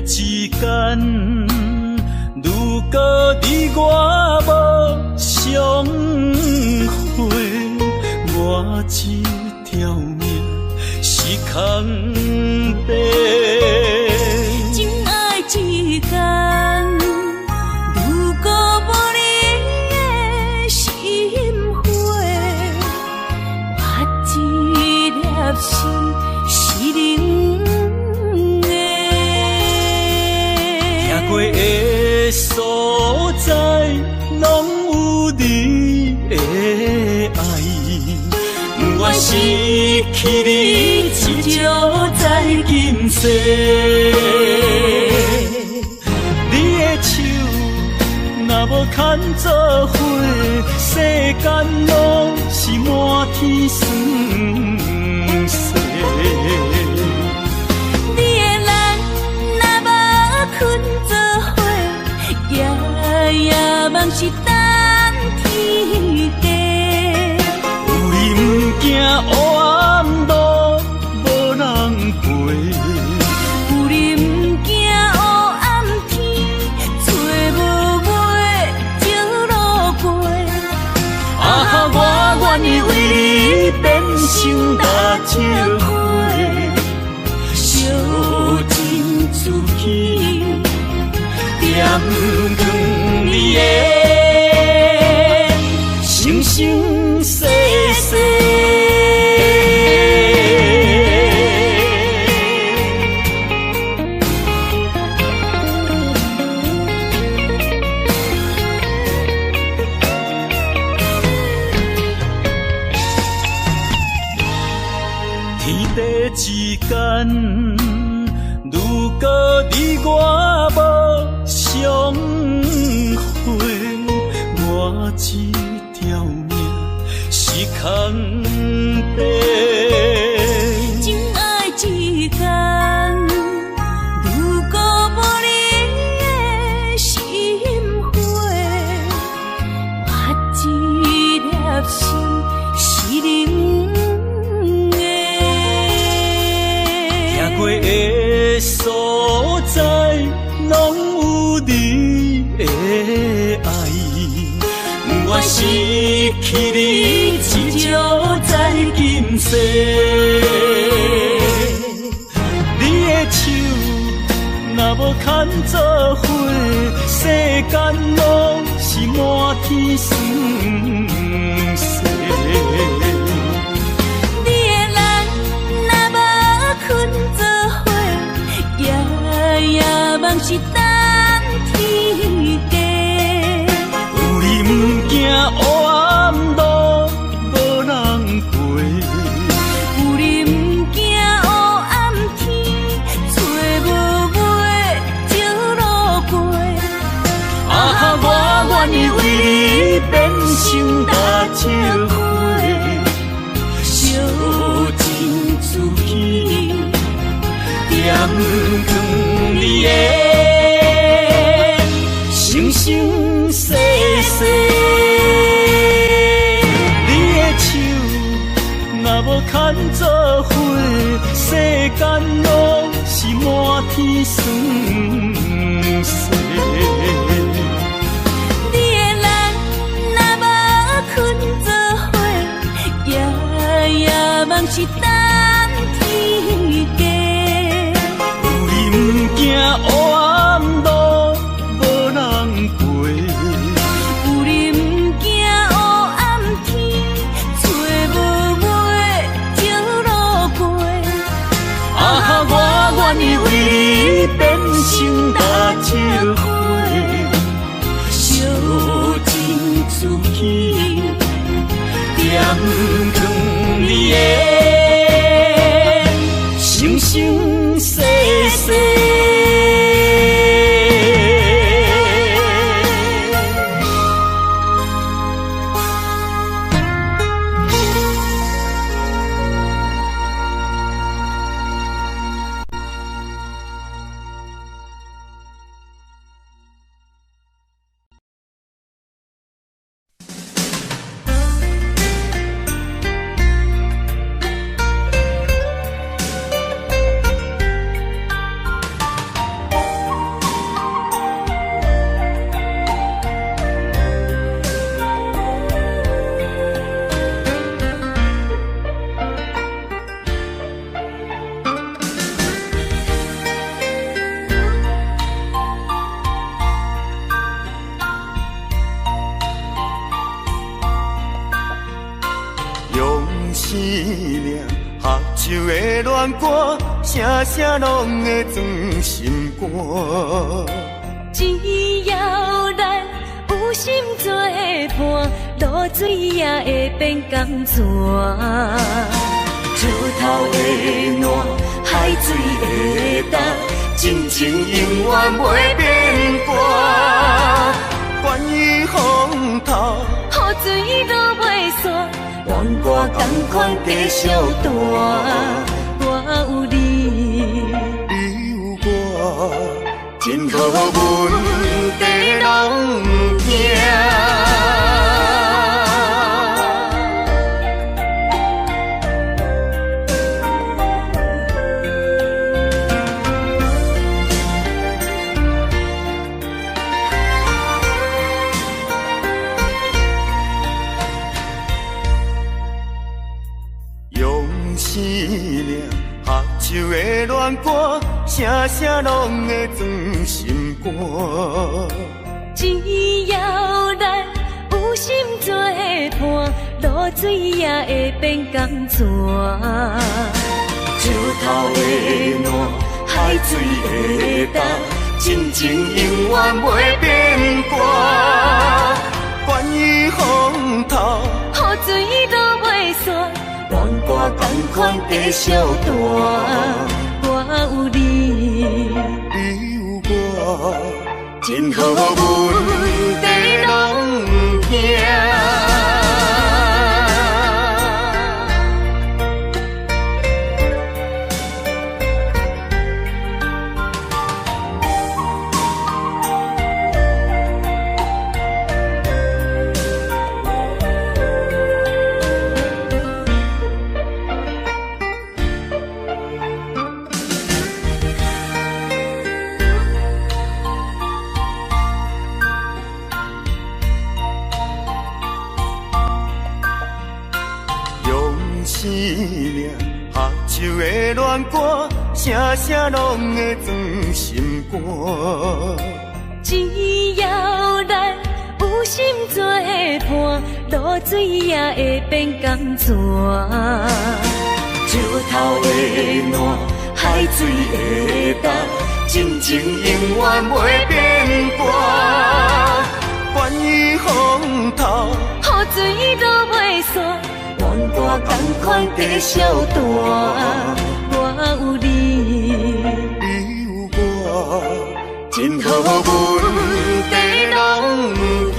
之间，如果你我无相会，我这条命是空白。情爱之间，如果无你的心花，我这粒心是冷的。行过的所在，拢有你的爱。我失去你，只少在今世。你的手若无牵做伙，世间拢是满天酸涩。你的人若无困做伙，夜梦是等天家。有你不惊黑暗路无人陪，有你不惊黑暗天，找无尾情路过。啊，我愿意为你变成大石花，烧尽自己，点光你的生生世世。天地之间，如果你我无相会，我这条命是空白。情爱之间，如果无你的心花，我这粒心是冷的。行过的所在，拢有你的爱。我失去你，只少在今世。你的手若无牵做伙，世间拢是满天酸涩。你的人若无困做伙，夜梦是等天家。有你不惊黑暗路无人陪，有你不惊黑暗天，找无尾情路过。啊，我愿意为你变成大石花，烧尽自己，点光你的生生世世。你的手若无牵做伙，世间拢是满天酸涩。你的人若无困做伙，夜梦是等天家。有你不惊黑暗路无人陪，有你不惊黑暗天，找无尾情路过。啊，我愿意为你变成大石花，烧尽自己，点光你的思念，合唱的恋歌，声声拢会装心肝。只要咱有心作伴，露水也会变甘泉。石头的烂，海水的干，真情永远袂变卦。关于风头，雨水都袂散，愿我同款继续大。我有你，你有我，真好阮地拢不惊。思念，合唱的恋歌，声声拢会装心肝。只要咱有心作伴，露水也会变甘泉。石头的烂，海水的干，真情永远袂变卦。关于风头，雨水都袂散，愿我同款继续大。我有你，你有我，真好阮地拢不惊。思念，合唱的恋歌，声声拢会装心肝。只要咱有心作伴，露水也会变甘泉。石头的烂，海水的干，真情永远袂变卦。关于风头，雨水都袂散，愿我同款继续大。我有你，你有我，真好阮地拢不惊。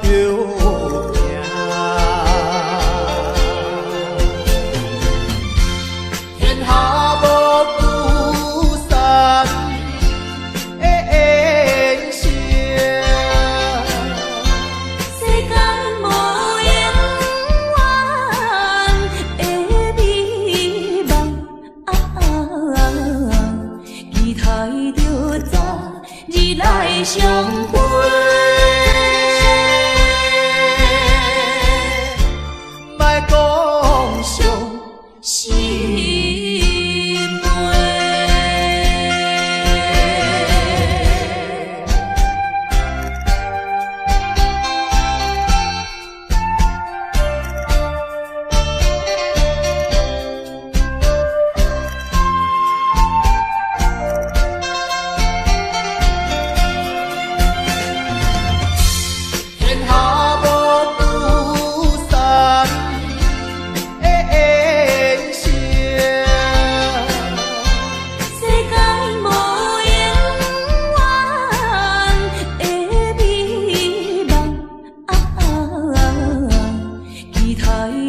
着行。天下无独善的缘声，世间无永远的美梦，期待着早日来相会。莫讲伤心悲。天下无独善的缘声，世间无永远的美梦，期待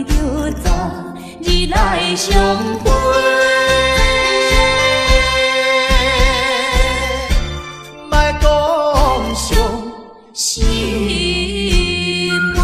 着早日来相会。莫讲伤心悲。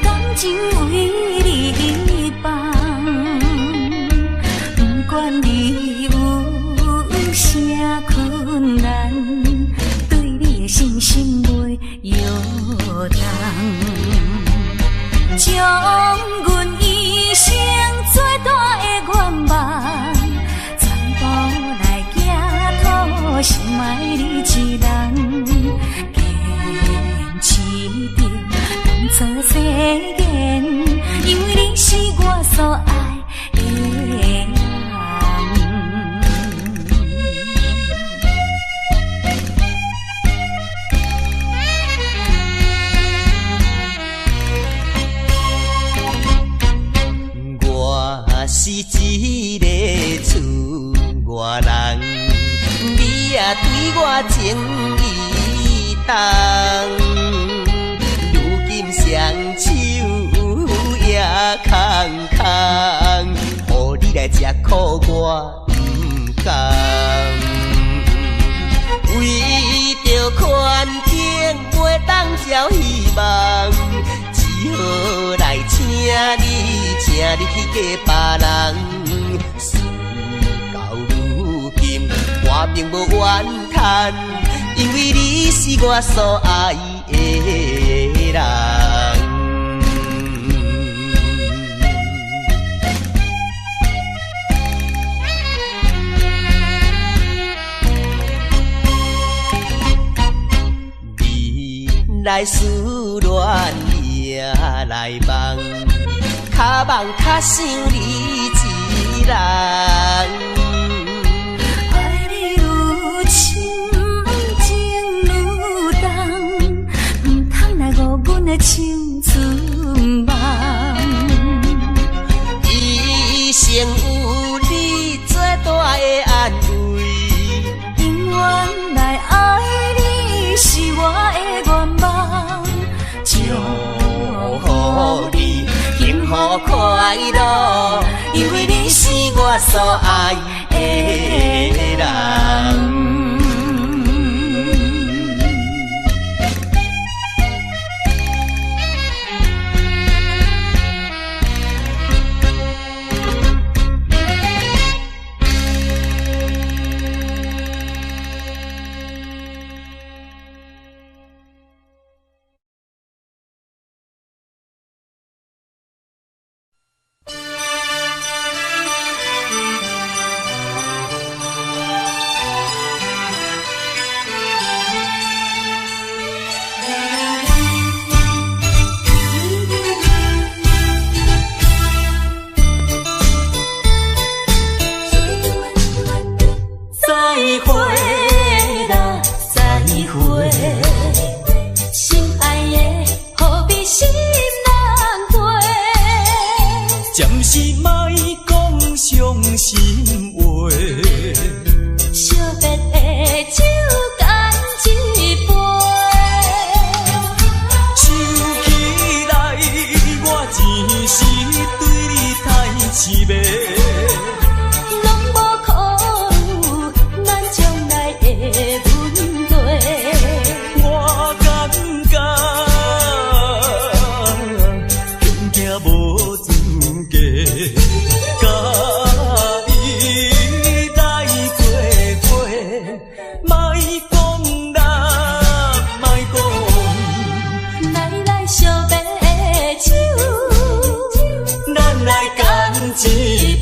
感情为你放，不管你有啥困难，对你的信心袂摇动，将阮一生最大的愿望，全部来寄托心爱你一人，坚持着。做世间，因为你是我所爱的人。我是一个厝外人，你也对我情意重。双手也空空，予你来吃苦我不甘。为着权衡袂当交希望，只好来请你去嫁别人。事到如今，我并无怨叹，因为你是我所爱的人。你来思恋也来梦，较梦较想你一人。爱你愈深，情愈重，唔通来误阮的青春梦。一生有你最大的安慰，永远来爱你是我的愿望。祝福你幸福快乐，因为你是我所爱的人。暂时莫讲伤心话。惜别的酒干一杯，想起来我前时对你太痴迷，拢无考虑咱将来的问题。我感觉恐惊无资格。一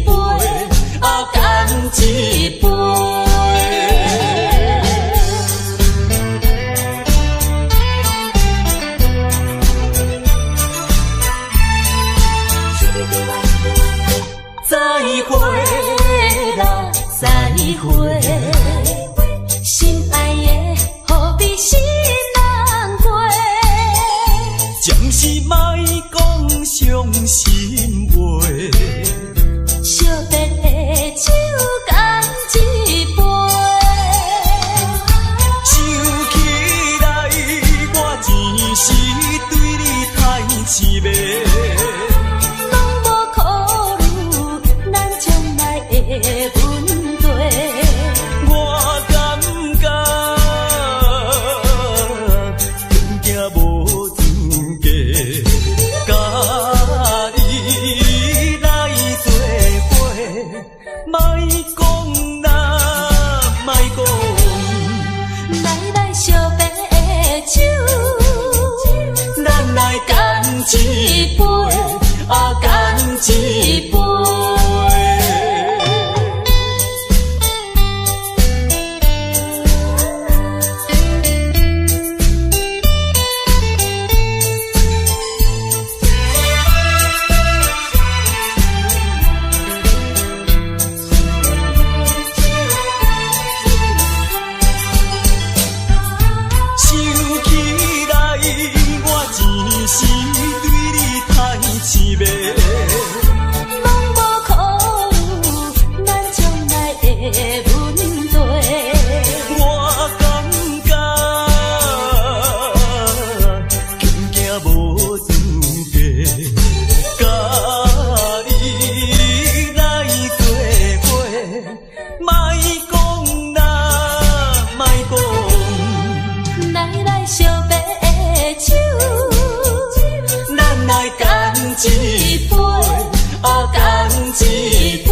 杯，干一杯。再会啦，再会，心爱的，何必心难过？暂时莫讲伤心话。惜别的酒干一杯，想起来我前时对你太痴迷，拢无考虑咱将来的问题。我感觉恐惊无资格。莫讲啦，莫讲，来惜别的酒，咱来干一杯，干一杯。一杯，干一杯。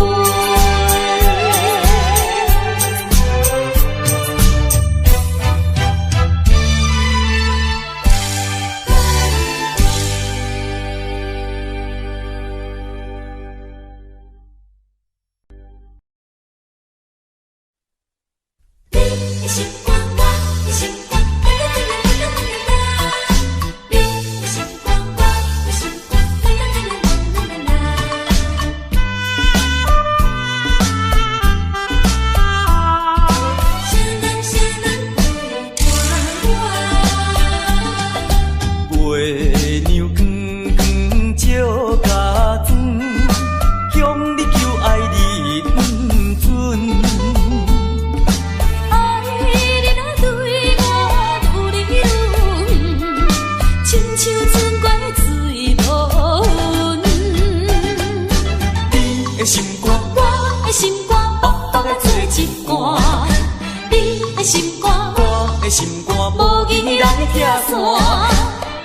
你的心光，我的心光，无义来拆散，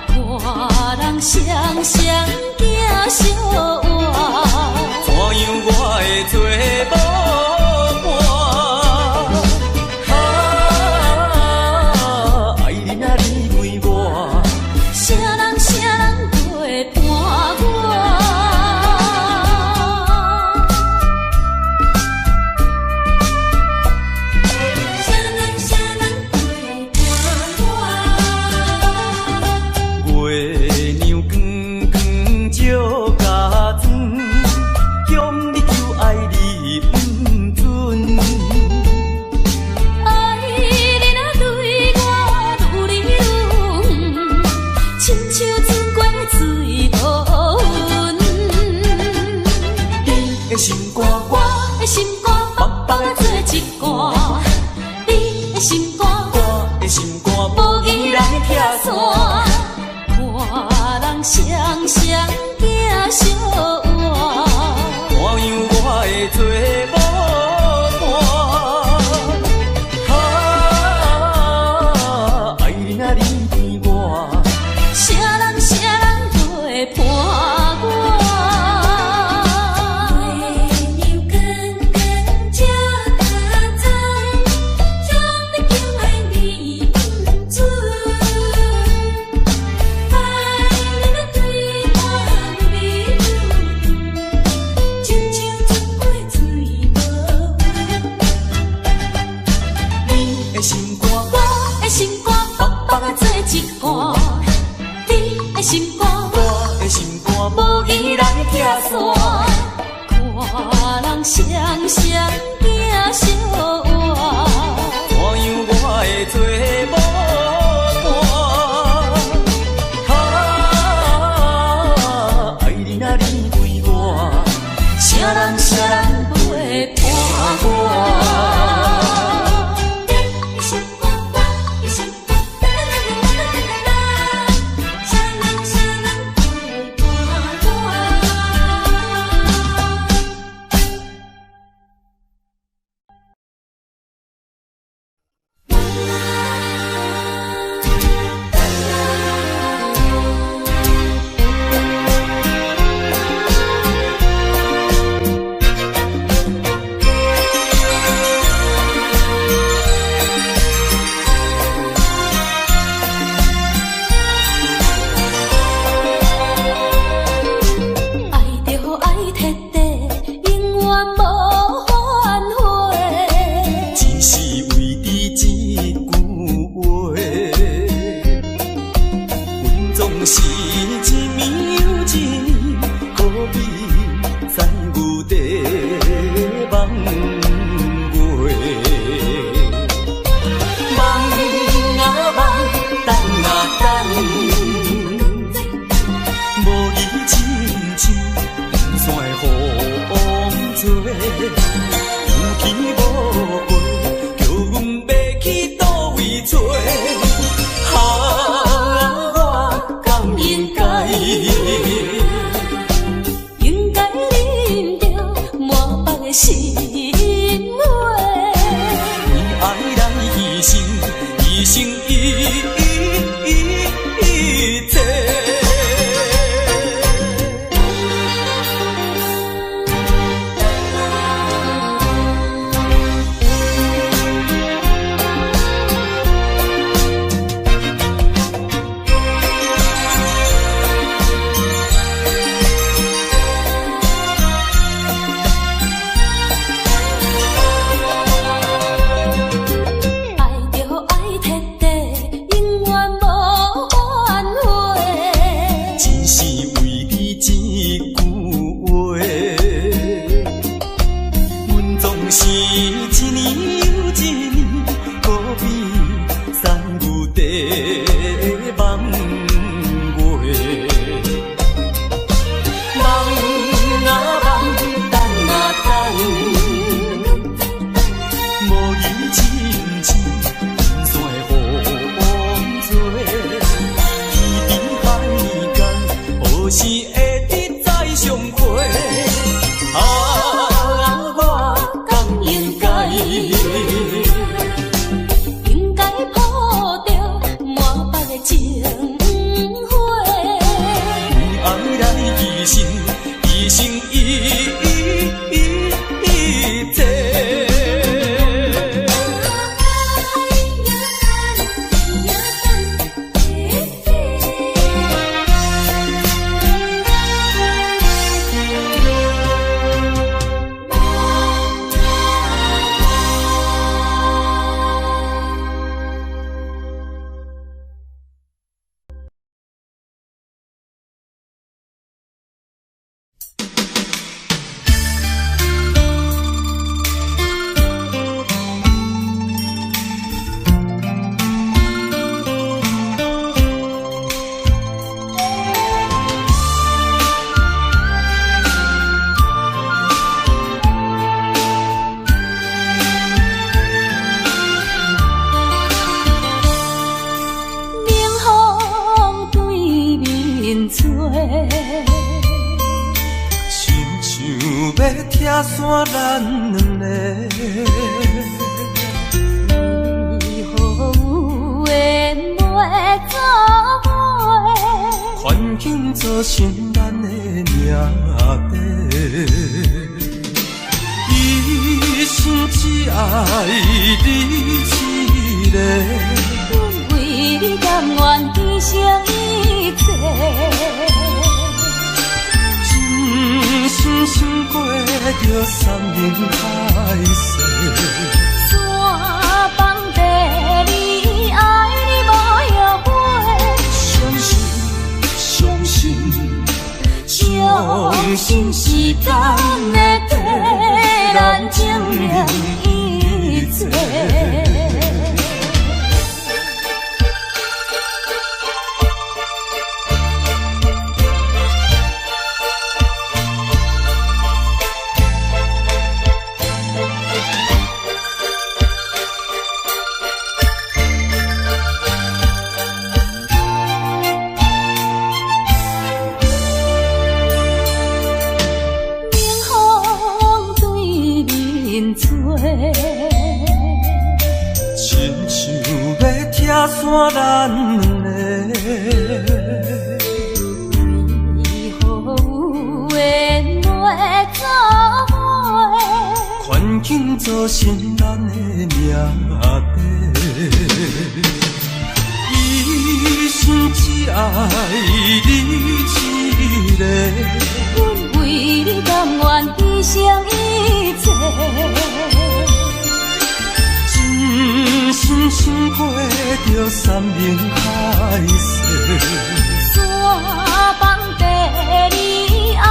看人双双行相换，怎样我会做无伴？爱你啊你为我，啥人都会伴我。心肝，我的心肝，白白啊做一罐。你的心肝，我的心肝，无义来拆散。看人双双行相换，看样我会做无伴。啊，爱你若离开我，啥人都会伴我。心肝，我的心肝，无义来拆散。看人双双行相换，看样我会做无伴。爱你若离开我，啥人不会伴我。拆散咱两个。为何有缘袂做伙？环境造成咱的命地，一生只爱你一个。阮为你甘愿牺牲一切，真心想过着山盟海誓。山崩地离，爱你无后悔。相信，相信，相信时间会替咱证明一切。亲像要拆散咱两个，为何有缘袂做伙？环境造成咱的命地，一生只爱你一个。阮为你甘愿牺牲一切，真心想过着山盟海誓。山崩地离，爱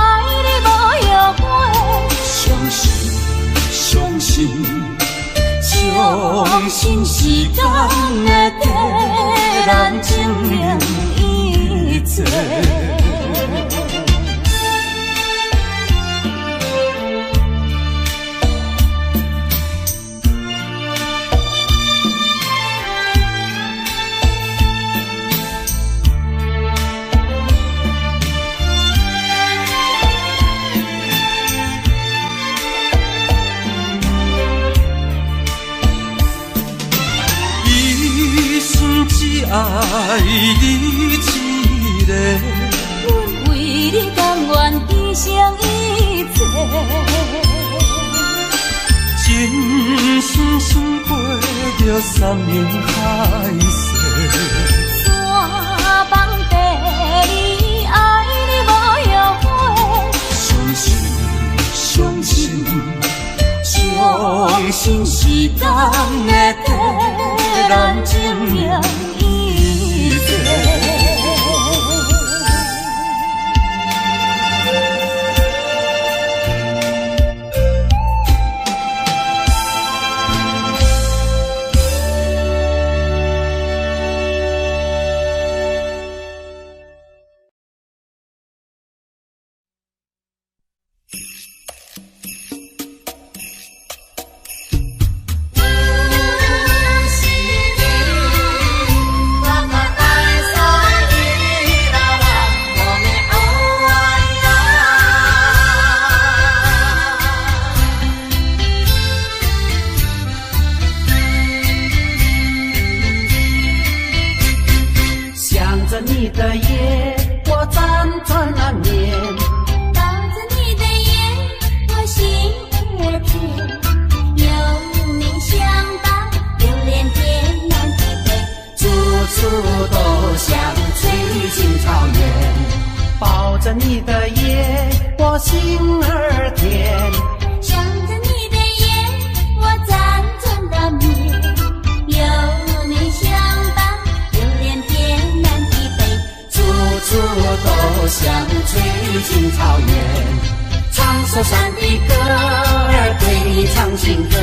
你无后悔。相信，相信，相信时间会替咱证明一切。只爱你一个，阮为你甘愿牺牲一切，真心想过着山盟海誓。山崩地离，爱你无后悔。相信，相信，相信时间会替咱证明一切。你的夜，我辗转难眠。抱着你的眼，我心儿甜。有你相伴，流连天南地北，处处都像翠青草原。抱着你的夜，我心儿甜。想着你的眼，我辗转难眠。有你相伴，流连天南地北，处处都像翠青草原。唱首山的歌儿，对你唱情歌，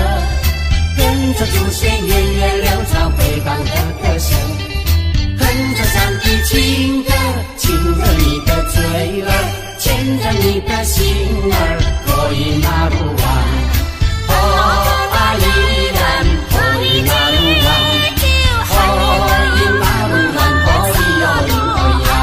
跟着祖先源远流长北方的歌声，哼着山的情歌，亲着你的嘴儿，牵着你的心儿，可以那路弯，哦阿依然可以那路弯，可以那路弯，可以有可以啊。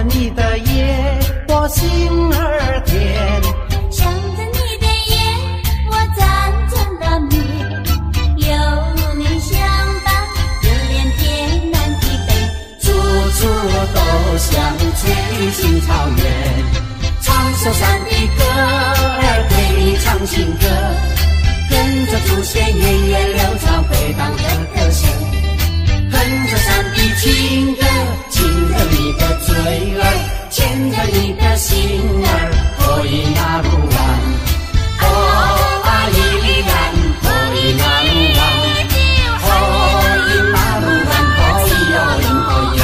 你的夜，我心儿甜。想着你的夜，我辗转难眠。有你相伴，流连天南地北，处处都像翠青草原。唱首山的歌儿，对你唱情歌，跟着祖先源远流长回荡的歌声。哼着山的情歌，亲着你的嘴儿，牵着你的心儿，可以那路弯，哦啊依然可以那路弯，可以那路弯，可以哟因可以呀。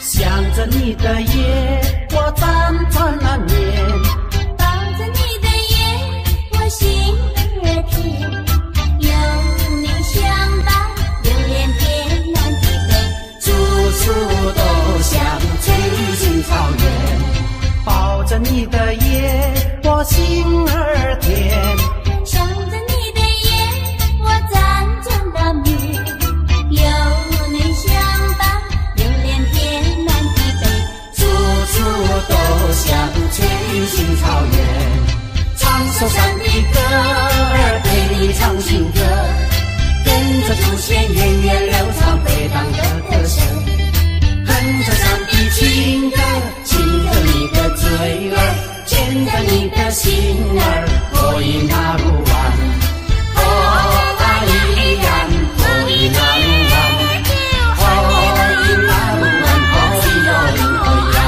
想着你的夜，我辗转难眠。抱着你的夜，我心儿甜。有你相伴，流连天南地北，处处都像翠青草原。抱着你的夜，我心儿甜。想着你的夜，我辗转难眠。有你相伴，流连天南地北，处处都像翠青草原。唱首山的歌儿，对你唱情歌，跟着祖先源远流长回荡的歌声。哼着山的情歌，亲着你的嘴儿，牵着你的心儿，可以那路弯，哦啊依然可以那路弯，可以那路弯，可以哟因可以呀。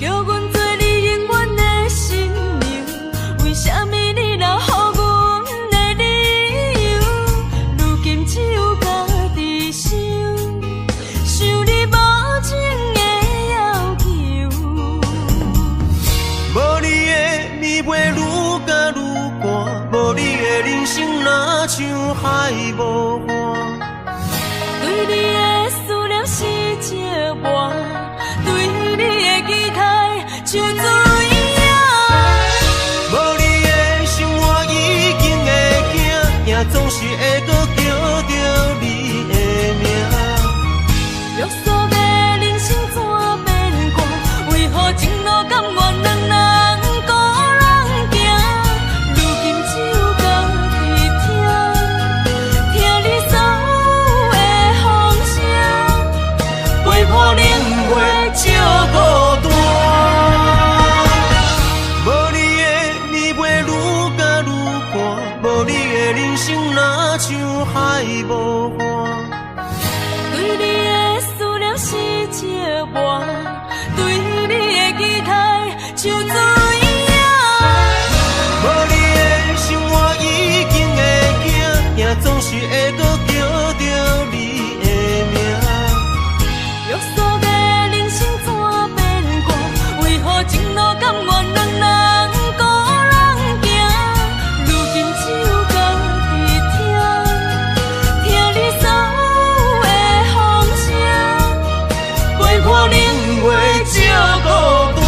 叫阮做你永远的新娘，为什么你若予阮人生若像海无岸。对你的思念是一碗，对你的期待像水影。无你的生活已经会惊，也总是会搁叫着你的名。约束的人生怎变卦？为何前路甘愿两人孤人行？如今只有家己听，听你所有的风声，陪伴冷月照孤单。无你的暝袂愈加愈寒，无你的人生若像海无岸。对你的思念是一碗，对你的期待像水影。无你的生活已经会惊，也总是会搁叫着你的名。约束的人生怎变卦？为何前路甘愿两人孤人行？如今只有家己听，听你所有的风声，陪伴冷月照孤单。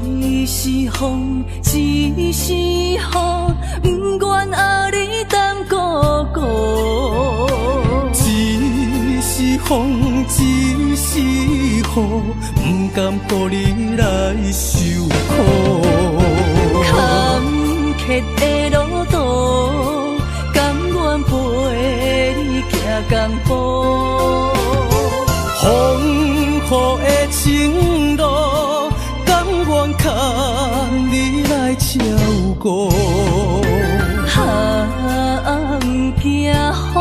一是风，一是雨，不愿后你等孤孤。一是风，一是雨，不甘予你来受苦。坎坷的路途，甘愿陪你行江步。风雨的情路，甘愿牵你来照顾。不惊风，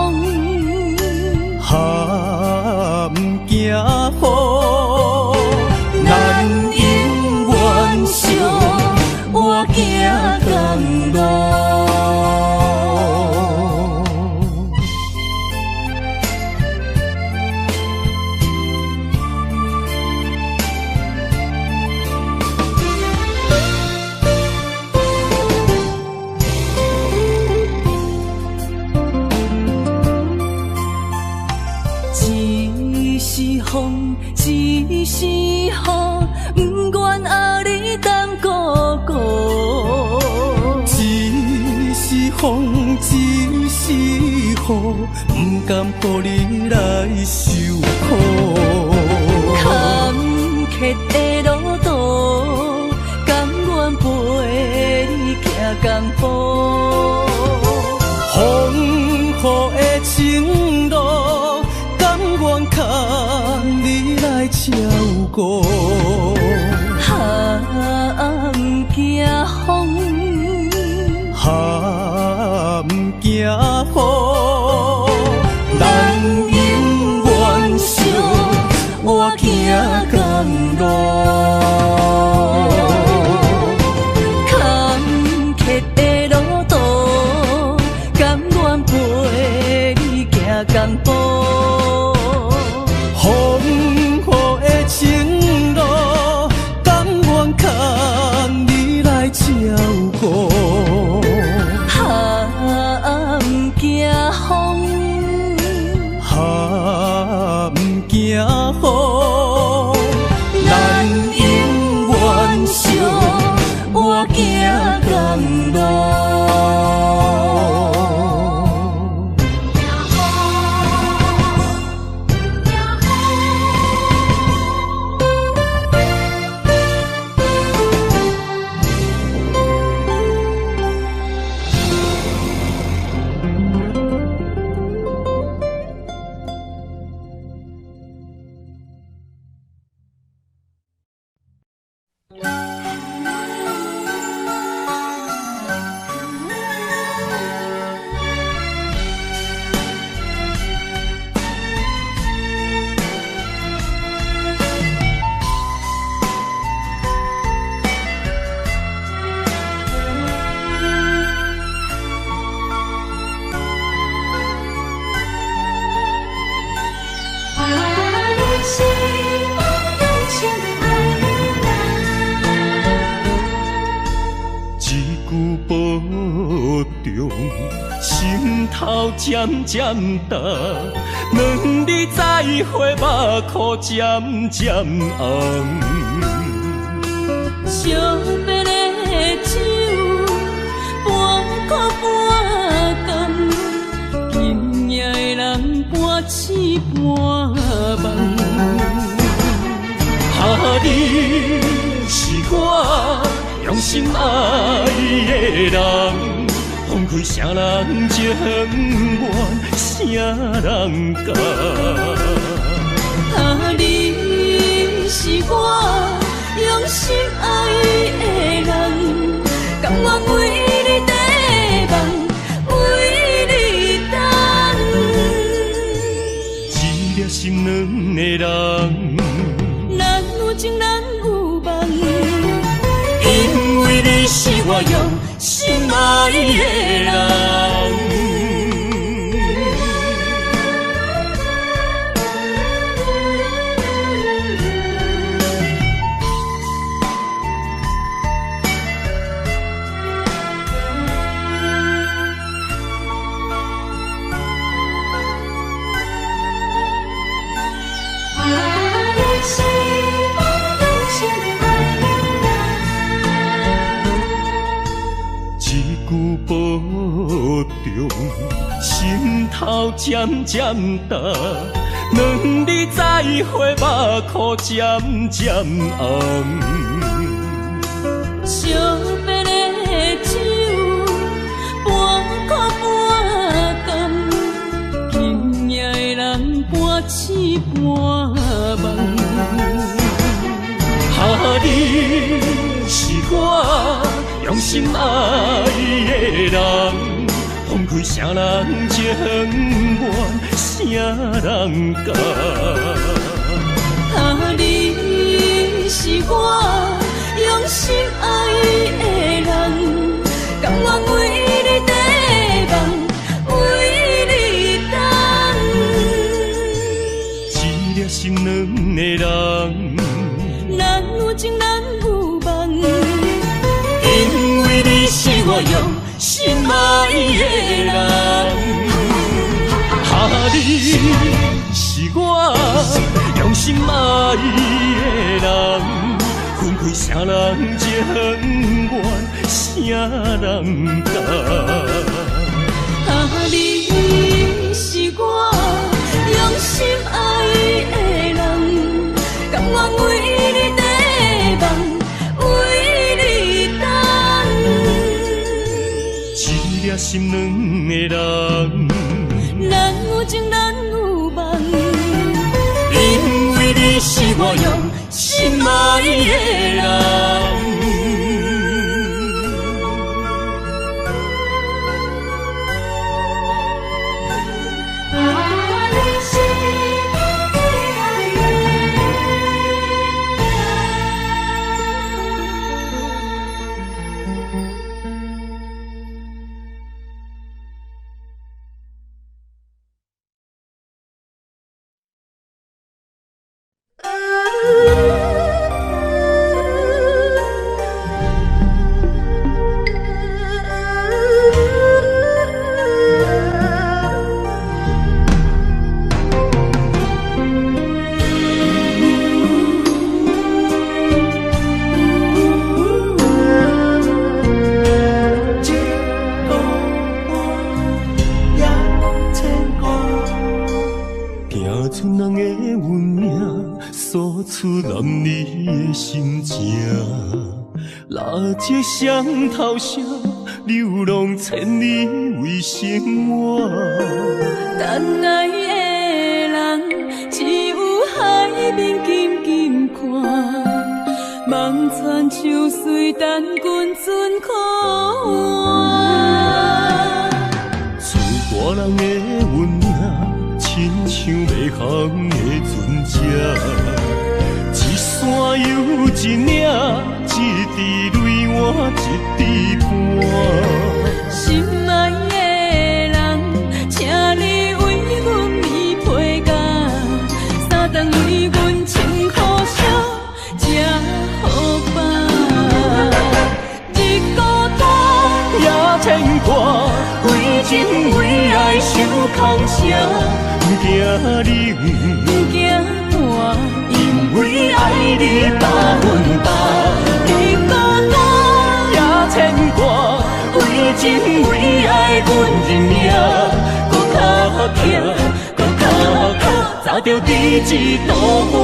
不惊雨，咱永远相活行同路。一是风，一是雨，不愿后你等孤孤。一是风，一是雨，不甘予你来受苦。坎坷的路途，甘愿陪你行江步。风雨的情路，甘愿牵你来照顾。不惊风，不惊雨，咱永远相活行同路。坎坷的路途，甘愿陪你行江步。风雨的情路，甘愿牵你来照顾。不惊风，不惊雨，咱永远相心头渐渐重，两日再会，目眶渐渐红。惜别的酒，半苦半甘，今夜的人半醒半梦。你是我用心爱的人。放开啥人情愿，啥人甘？你是我用心爱的人，甘愿为你地梦，为你等。一粒心两个人，咱有情咱有梦，因为你是我用心爱的人。保重，心头渐渐重，两日再会，目眶渐渐红。惜别的酒，半苦半甘，今夜的人半醒半梦。你是我用心爱的人，放开啥人情愿，啥人甘？你是我用心爱的人，甘愿为你地梦，为你等。一粒心两个人，咱有情咱有梦，因为你是我用心爱的人。你是我用心爱的人，分开啥人情愿，啥人甘？你是我用心爱的人，甘愿为你地梦，为你等。一粒心两个人，咱有情咱有梦，因为你是我用心爱的人。剩人的运命，诉出男女的心情。垃圾双头蛇，流浪千里为生活。等爱的人，只有海面静静看，望穿秋水等君尊可换。厝大人的运命，亲像袂航的船只，一山又一岭，一滴泪换一滴汗。心爱的人，请你为阮披被甲，三顿为阮穿苦烧，吃好饱。日孤单也牵挂，为情为爱受空城，不惊冷，不惊寒，因为爱你百分百。日孤单也牵挂，为情为爱阮认命，搁较强，搁较靠，早着伫一道岸。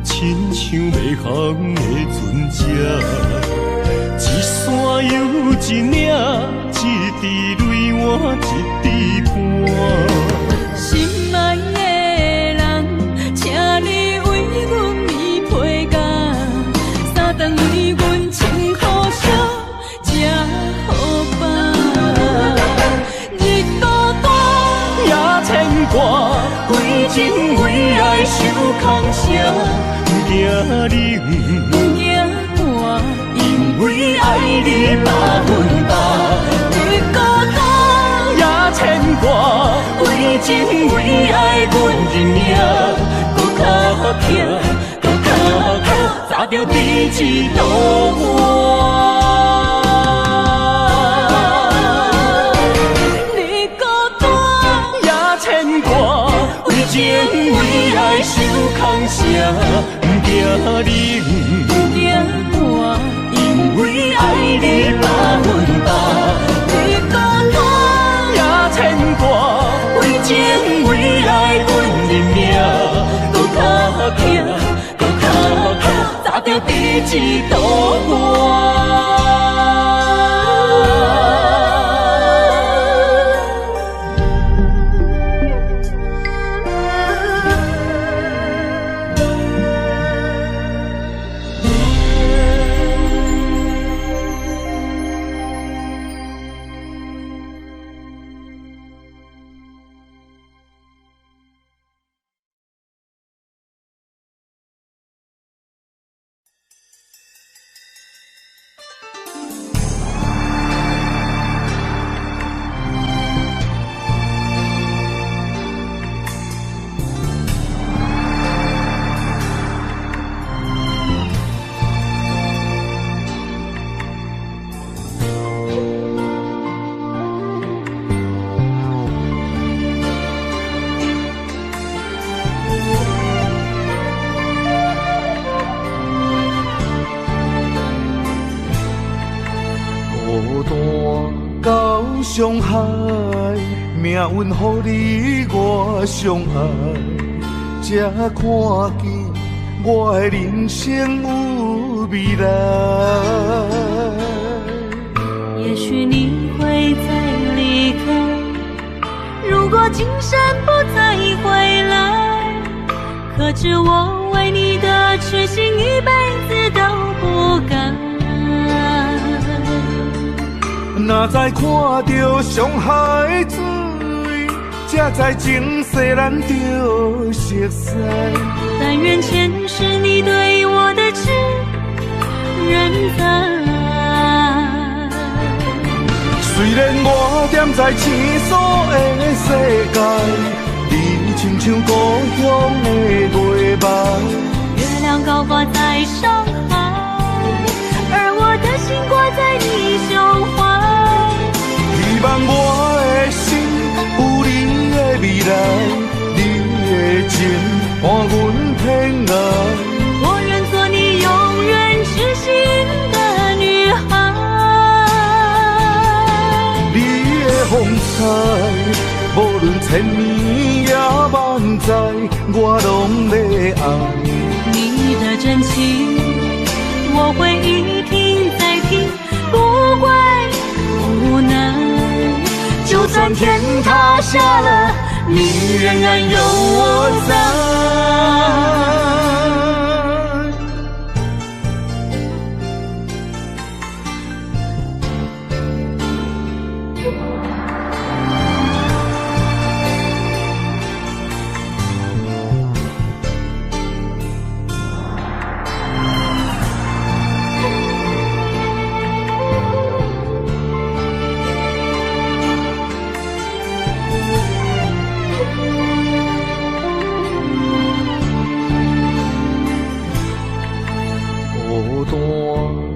亲像袂航的船只，一山又一岭，一滴泪换一滴汗。心爱的人，请你为阮披被甲，三顿为阮穿苦烧，吃好饱。日孤单也牵挂，为情为爱受空城。不惊冷，不惊寒，因为爱你百分百。日孤单也牵挂，为情为爱阮认命，搁较强，搁较靠，早着伫一道岸。日孤单也牵挂，为情为爱受空城。不惊冷，不惊寒，因为爱你百分百。日孤单也牵挂，为情为爱阮认命，搁较强，搁较靠，早着伫一道岸。伤害，命运予你我相爱，才看见我的人生有未来。也许你会再离开，如果今生不再回来，可知我为你的痴心一辈子都不改。若再看到伤害水，才知前世咱就熟悉。但愿前世你对我的痴仍在。虽然我踮在青锁的世界，你亲像故乡的月白。月亮高挂在上海，而我的心挂在你胸怀。希望我的心有你的未来，你的情伴阮偏爱。我愿做你永远痴心的女孩。你的风采，无论千年也万载，我拢要爱。你的真情，我会一听再听，不怪无奈。就算天塌下了，你仍然有我在。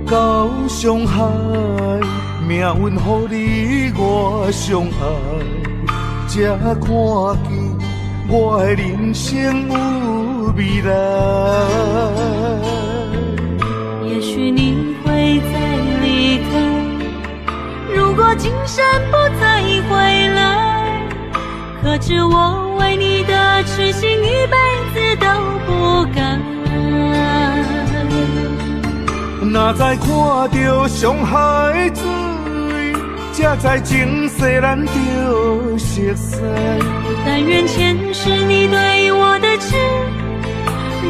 到上海，命运予你我相爱，才看见我的人生有未来。也许你会再离开，如果今生不再回来，可知我为你的痴心一辈子都不改。若再看到上海水，才知情世咱着熟悉。但愿前世你对我的痴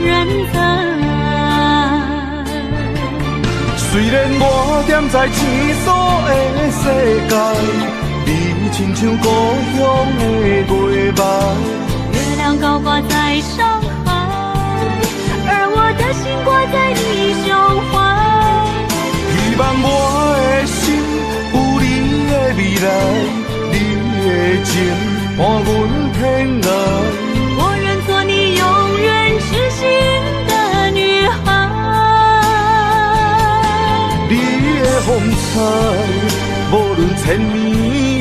仍在。虽然我踮在青锁的世界，你亲像故乡的月白。月亮高挂在上海，而我的心挂在你胸怀。希望我的心有你的未来，你的情伴阮偏爱。我愿做你永远痴心的女孩。你的风采，无论千年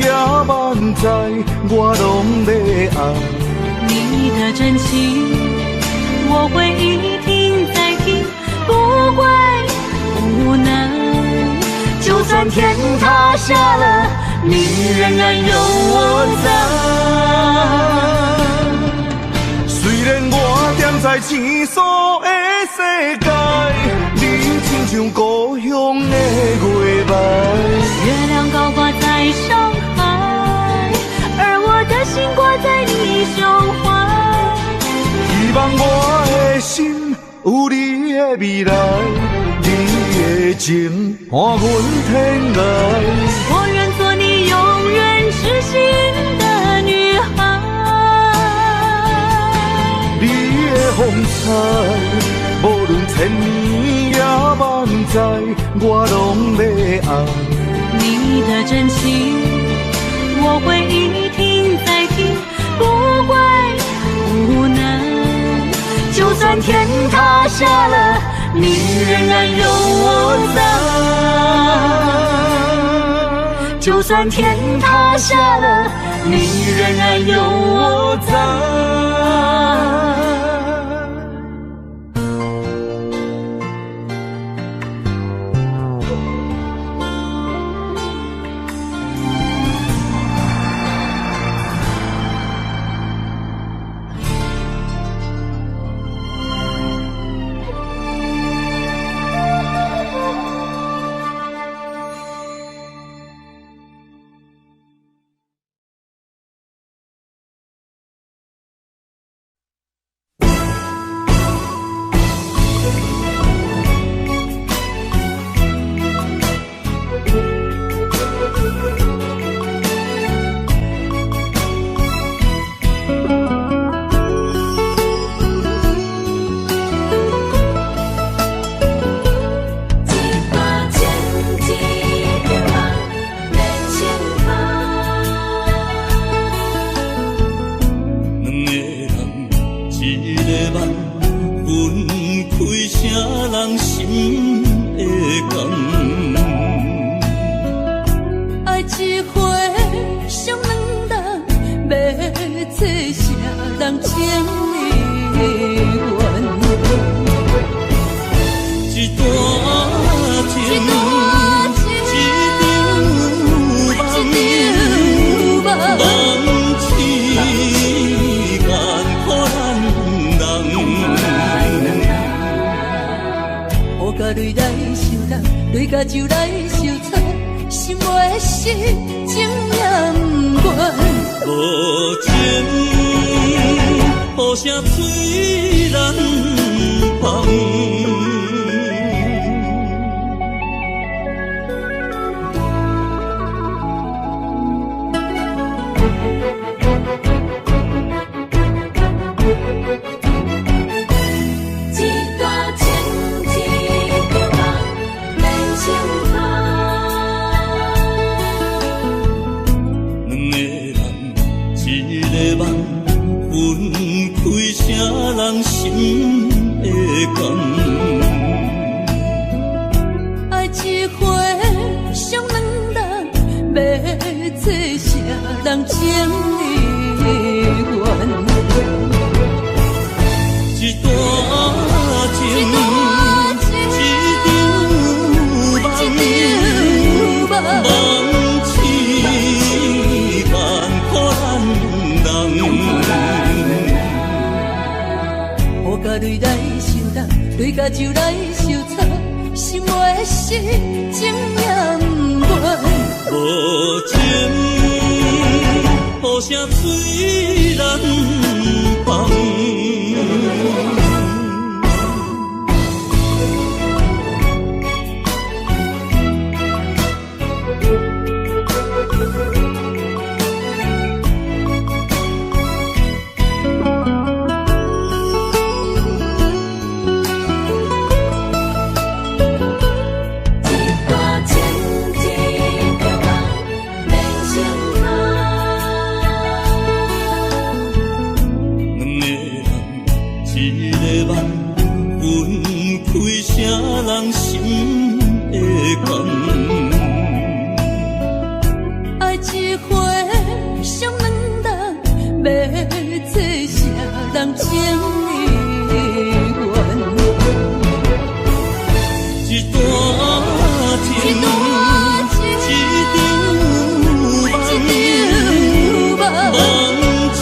也万载，我拢要爱。你的真情，我会一听再听，不怪无奈。就算天塌下了，你仍然有我在。虽然我踮在青锁的世界，你亲像故乡的月白。月亮高挂在上海，而我的心挂在你胸怀。希望我的心有你的未来，你的情伴阮天爱。我愿做你永远痴心的女孩。你的风采，无论千年也万载，我拢要爱。你的真情，我会一听再听，不怪无奈。就算天塌下了，你仍然有我在。就算天塌下了，你仍然有我在。一段情，一场梦，梦痴眼可咱人。雨甲泪来相挡，泪甲酒来相擦，心爱的事情也不愿。无情，雨声催人芳。人心的感，爱一回伤两人，要做啥人情的缘？一段情，一场梦，梦痴眼可咱人。雨甲泪来相挡，泪甲酒来相擦，心爱的事情也不愿。无情，雨声催人芳。人心的感，爱一回伤两人，要做啥人情的缘？一段情，一场梦，梦痴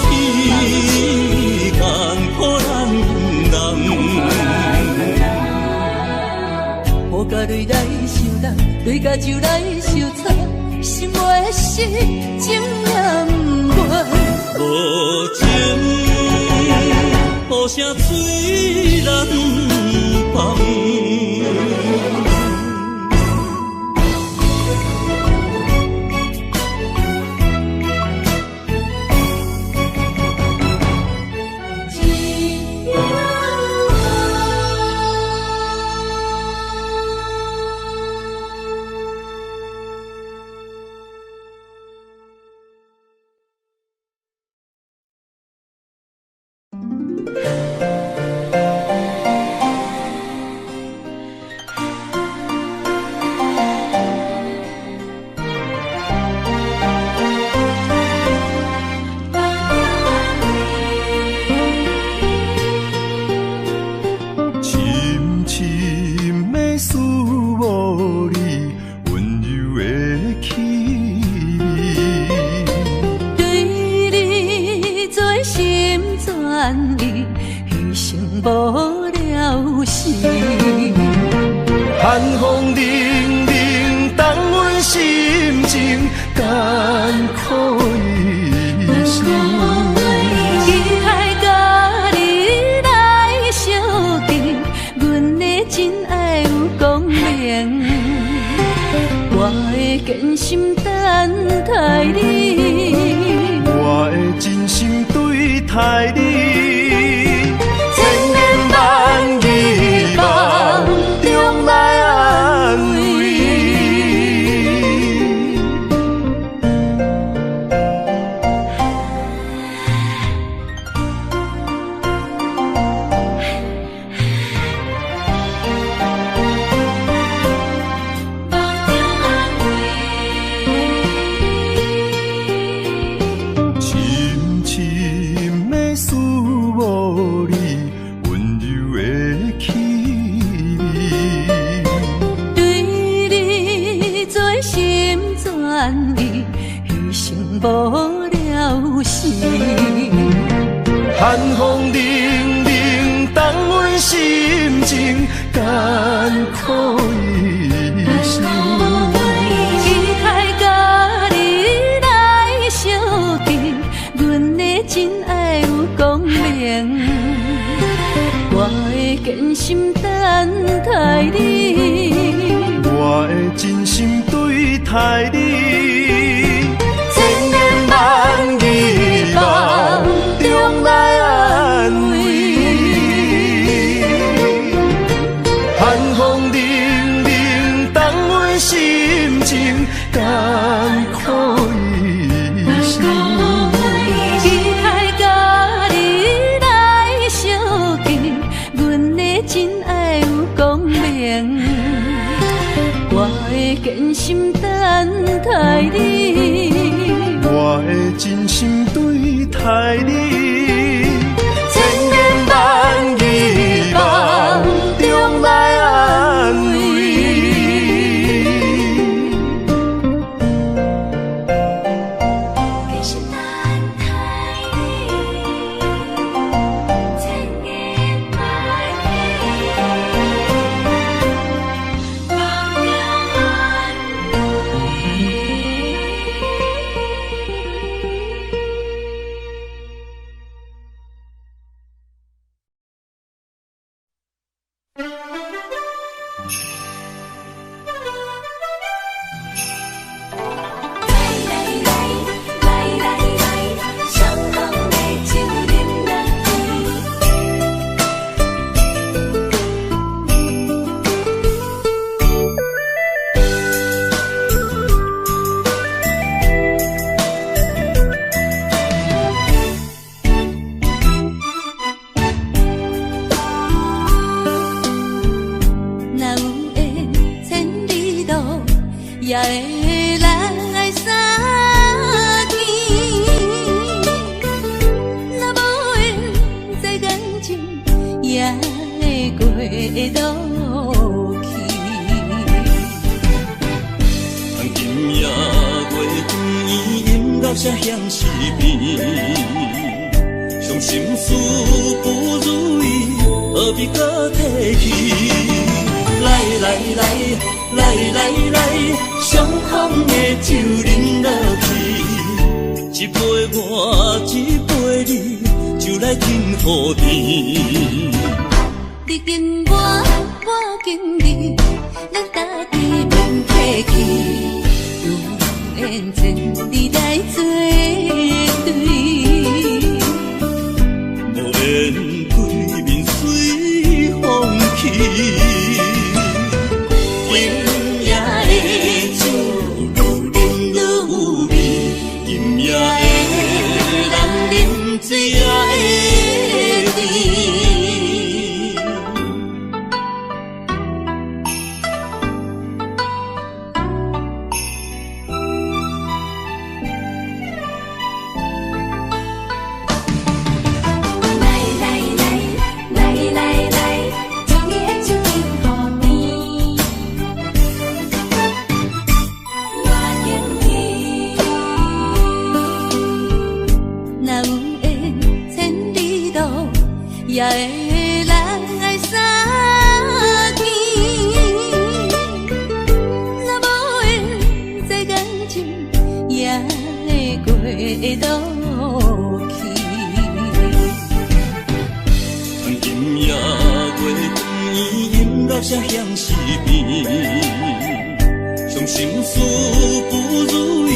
眼可咱人。雨甲泪来相挡，泪甲酒来相擦，心爱的事情也不愿。无情，雨声催人芳。寒风凛凛，冻阮心情艰苦一生。期待甲你来相见，阮的真爱有光明，我会坚心等待你，我会真心对待你，千言万语梦中来安慰。深深的思了心。寒风凛凛，冻阮心情艰苦一生。期待甲你来相见，阮的真爱有光明。我会坚心等待你，我会真心对待你，千言万语梦中来安慰。寒风凛凛，冻阮心情艰苦一生。期待甲你来相见，阮的真爱有光明。我会坚心等待你，我会真心对待你，千言万语梦中来安慰。坚心等待你，千言万语梦中安慰。也会来相见，若无缘在感情，也会过渡去。今夜月光伊音乐声响是变，伤心事不如意，何必搁提起？来来来，伤风的酒饮落去，一杯我，一杯你，就来敬予甜。你敬我，我敬你，咱家己免客气，有缘千里来作对，无缘对面随风去。今夜的酒愈饮愈有味，今夜的人饮醉也会甜。也会来相见，若无缘在感情，也会过渡去。今夜月光伊音乐声响是变，伤心事不如意，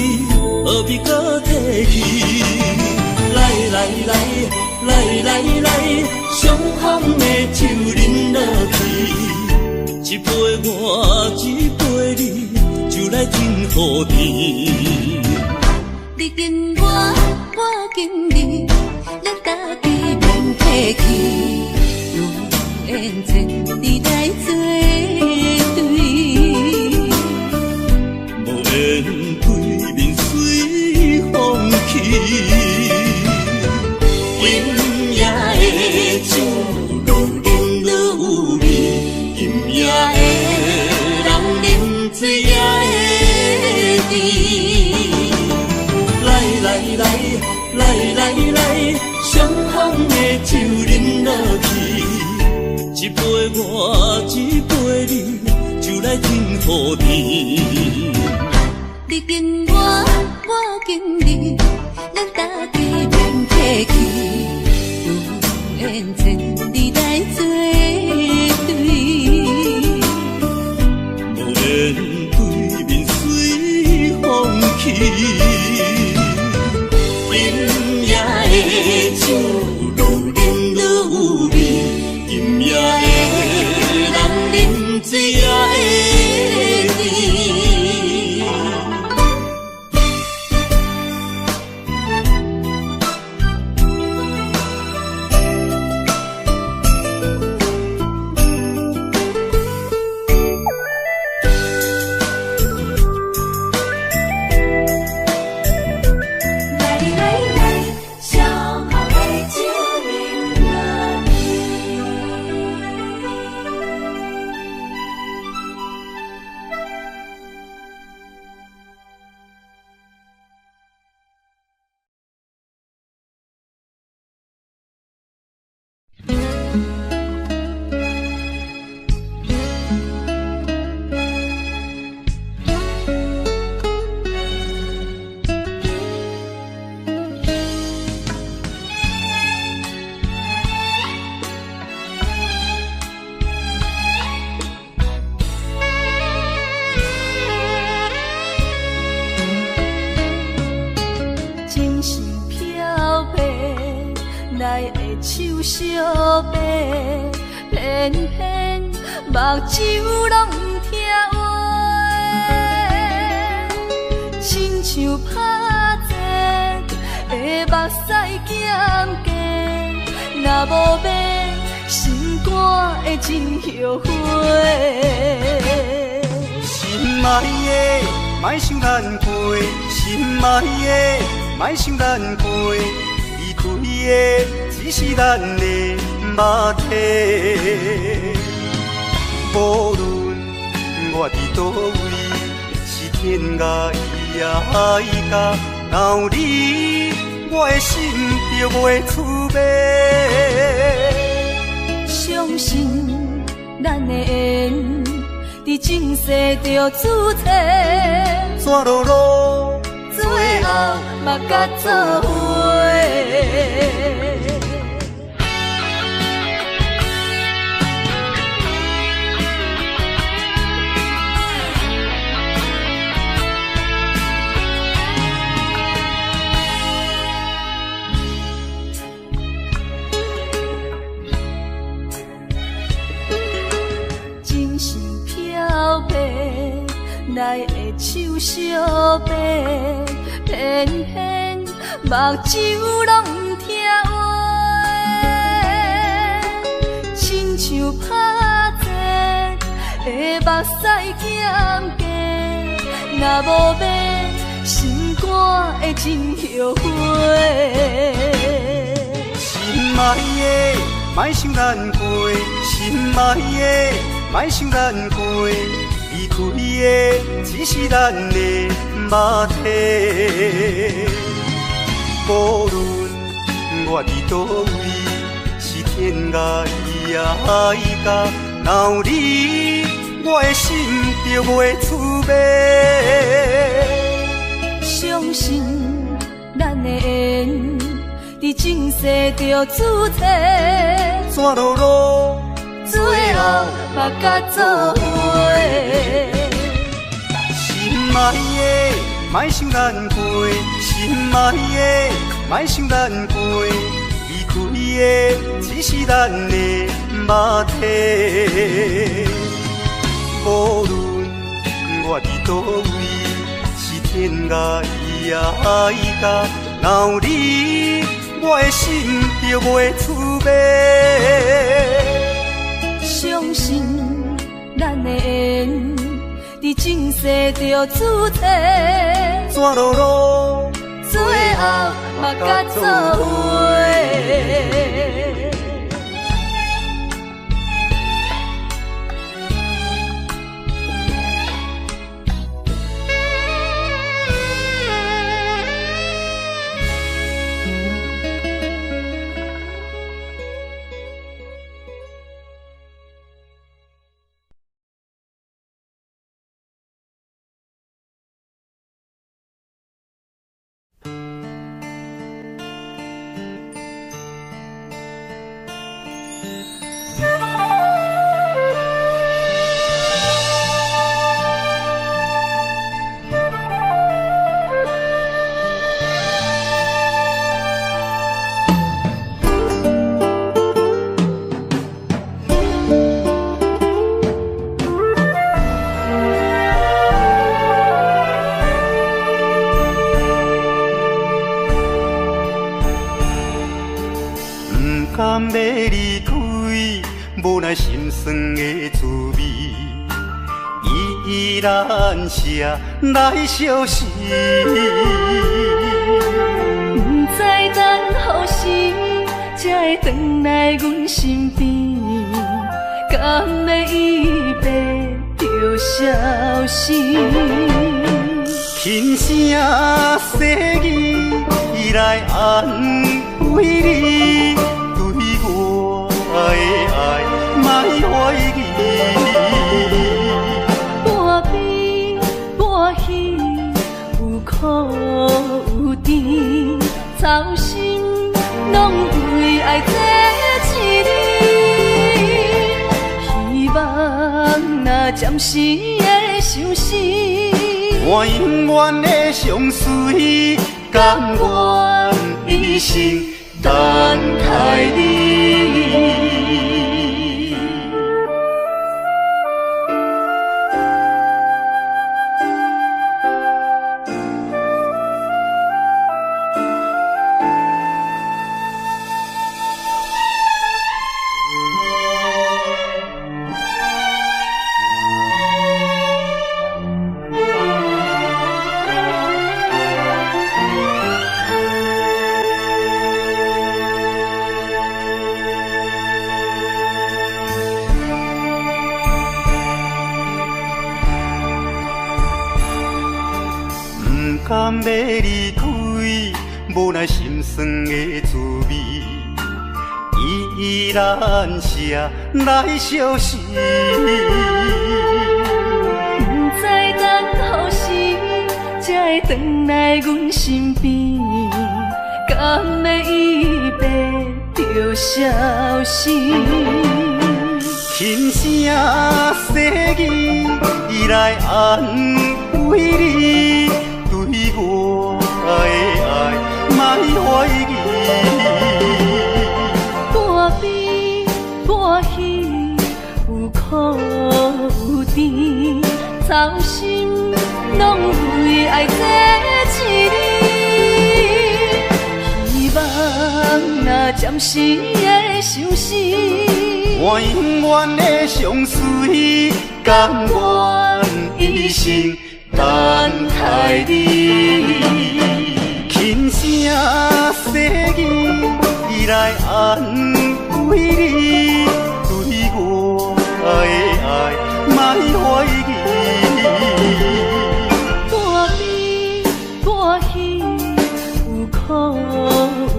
何必搁提起？来，伤风的酒饮落去，一杯我，一杯你，就来敬予甜。你敬我，我敬你，咱家己免客气，有缘千里来作对，无缘对面随风去。今夜的酒愈饮愈有味，今夜的人饮醉也会甜。来。来，双风的酒饮落去，一杯我，一杯你，就来天和地。你敬我，我敬你，咱大家免客气，有缘千里来作对，无缘对面随风去。今夜的酒愈饮愈有味，今夜的人饮醉也会醉。手相白，偏偏目睭拢不听话，亲像拍折的目屎减低，若无变，心肝会真后悔。心爱的，莫想咱过；心爱的，莫想咱过。离开的只是咱的肉体。无论我伫倒位，是天涯海角，若有你，我的心就袂蹙迷。相信咱的缘，伫前世就注定，怎落落，最后嘛甲做伙。来的手相白，偏偏目睭拢不听话，亲像拍折的目屎减低，若无变，心肝会真后悔。心爱的，莫想咱过；心爱的，莫想咱过。离开的只是咱的肉体，无论我伫倒位，是天涯海角，若有你，我的心就袂蹙迷。相信咱的缘，伫前世就注定，怎落落，最后嘛甲做伙。心爱的，莫想咱过；心爱的，莫想咱过。离开的只是咱的肉体，无论我伫倒位，是天涯海角，若有你，我的心就袂蹙迷。相信咱的缘，伫前世就注定，怎落落，最后嘛甲做伙。甘要离开，无奈心酸的滋味，依然写来相思。不知等何时才会回来阮身边，甘要一别就消失。轻声细语来安慰你，对我的爱莫怀疑。半悲半喜，有苦有甜，操心拢为爱这一日。希望若暂时的相思，我永远的相随，甘愿一生等待你。甘要离开，无奈心酸的滋味，依然写来相思。不知等何时才会回来阮身边，甘要一别就消失。轻声细语来安慰你，对我的爱莫怀疑。半悲半喜，有苦有甜，操心拢为爱这一日。希望若暂时的相思，我永远的相随，甘愿一生等待你。轻声细语来安慰你，对我的爱莫怀疑。半悲半喜，有苦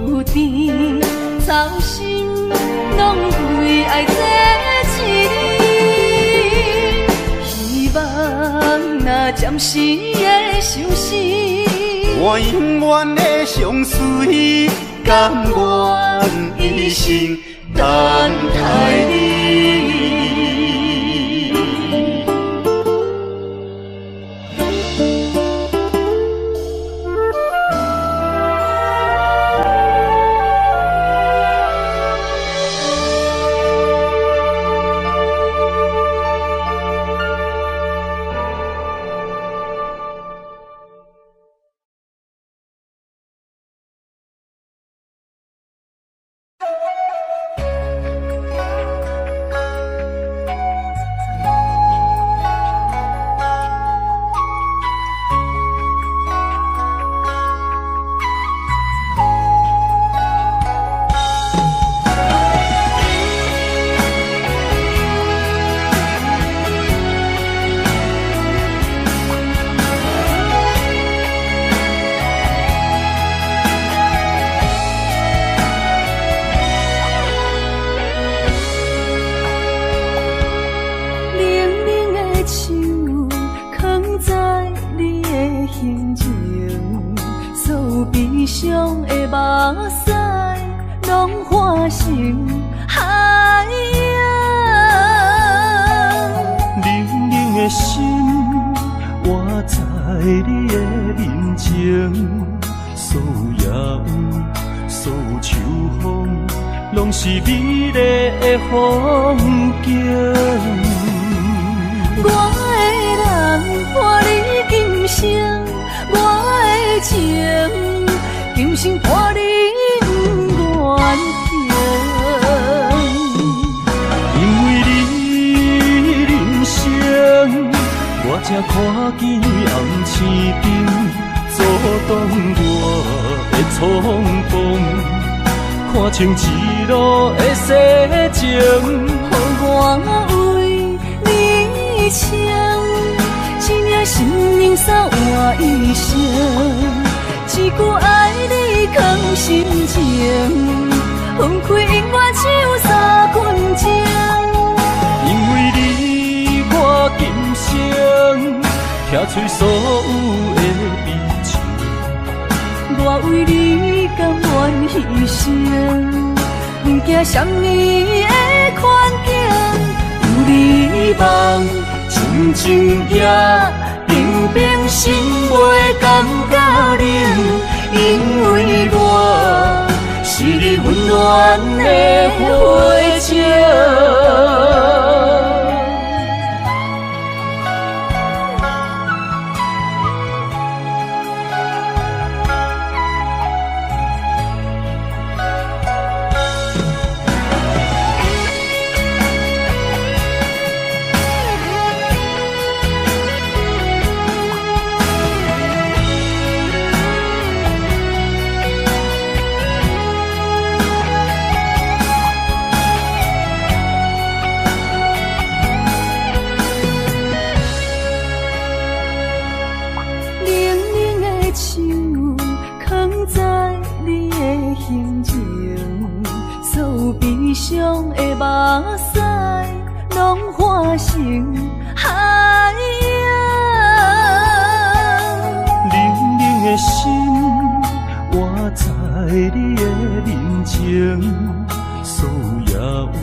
有甜，操心拢为爱这一日。希望若暂时的相思，我永远的相随，甘愿一生等待你。悲伤的目屎，拢化成海洋。冷冷的心，活在你的面前，所有夜，所有秋风，拢是美丽的风景。我的人伴你今生，我的情今生伴你不愿停。才看见红青灯阻挡我的冲动。看清一路的世情，予我为你唱，一领心灵扫换一生，一句爱你藏心情，分开永远只有三分钟。因为你我今生拆碎所有的悲情，我为你甘愿牺牲，不惊什么的困境。有你梦，亲情也平平心袂感觉冷，因为我是你温暖的花情。伤的目屎，拢化成海洋。冷冷的心，活在你的面前，所有野雨，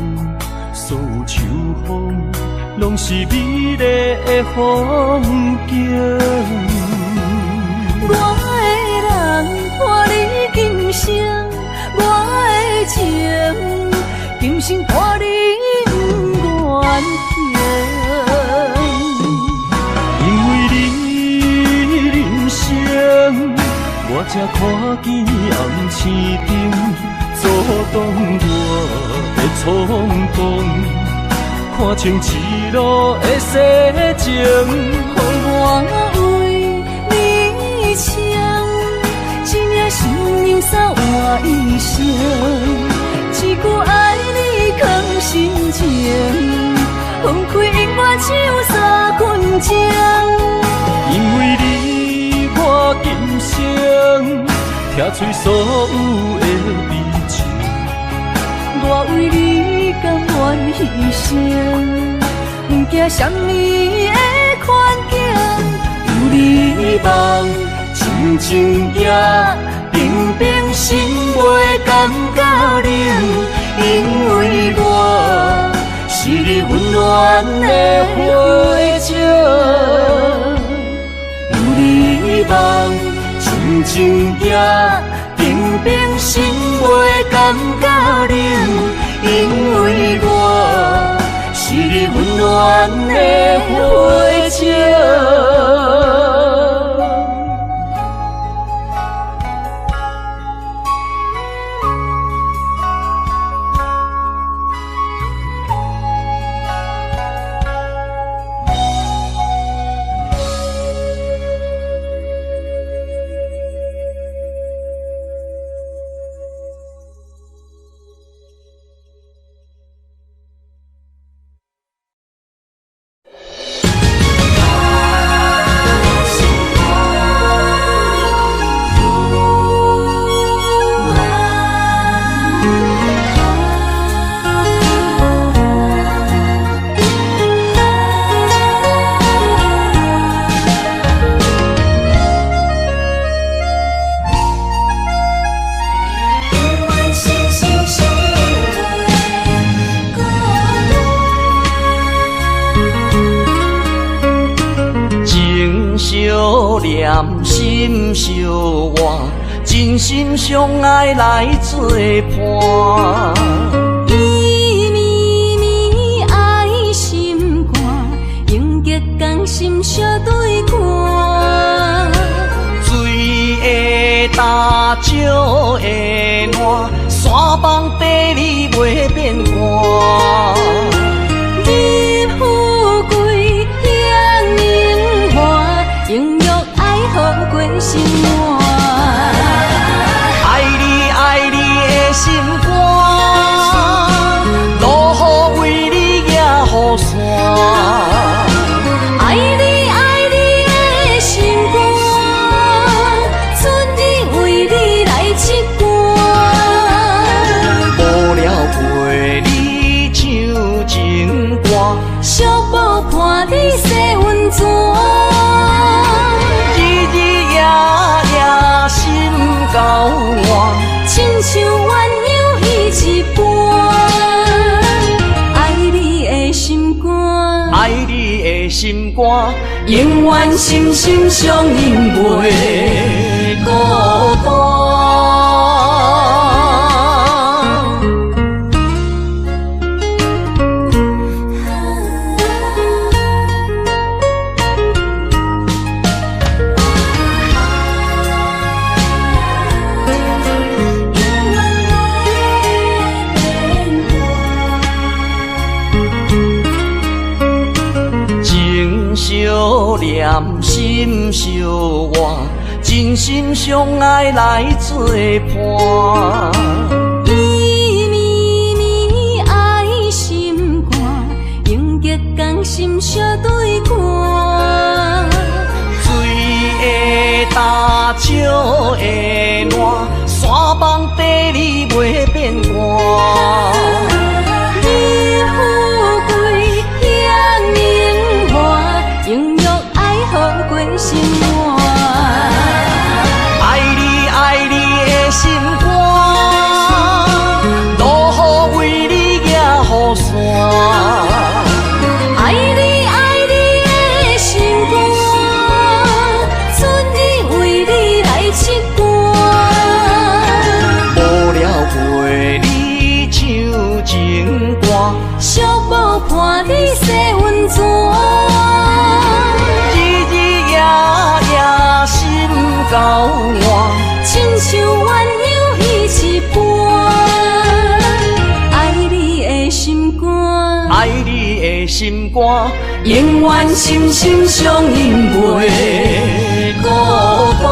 所有秋风，拢是美丽的风景。我的人，伴你今生，我的情。今生伴你不愿停，因为你人生，我才看见红青灯阻挡我的冲动，看清一路的世情，予我为你唱，一领心灵扫换一生，一句爱你藏心情，分开永远只有三分钟。因为你我今生拆碎所有的悲情，我为你甘愿牺牲，不惊什么的困境。有你梦，亲情也平平心袂感觉冷，因为我是你温暖的花情。有你梦，亲情也平平心袂感觉冷，因为我是你温暖的花情。念心相换，真心相爱来作伴。绵绵爱心肝，永结同心相对看。水会干，石会烂，山崩地裂袂变寒。你富贵享荣。亲像鸳鸯彼一半。爱你的心肝，爱你的心肝，永远心心相印，袂孤单。相念心相活，真心相爱来作伴。伊绵绵爱心肝，永结同心相对看。水的干，石的烂，山崩地裂袂变卦。心肝，爱你爱你的心肝，路雨为你行雨伞。爱你爱你的心肝，春日为你来刺肝。无聊陪你唱情歌，寂寞伴你洗温泉。交换，亲像鸳鸯彼一半。爱你的心肝，爱你的心肝，永远心心相印，袂孤单。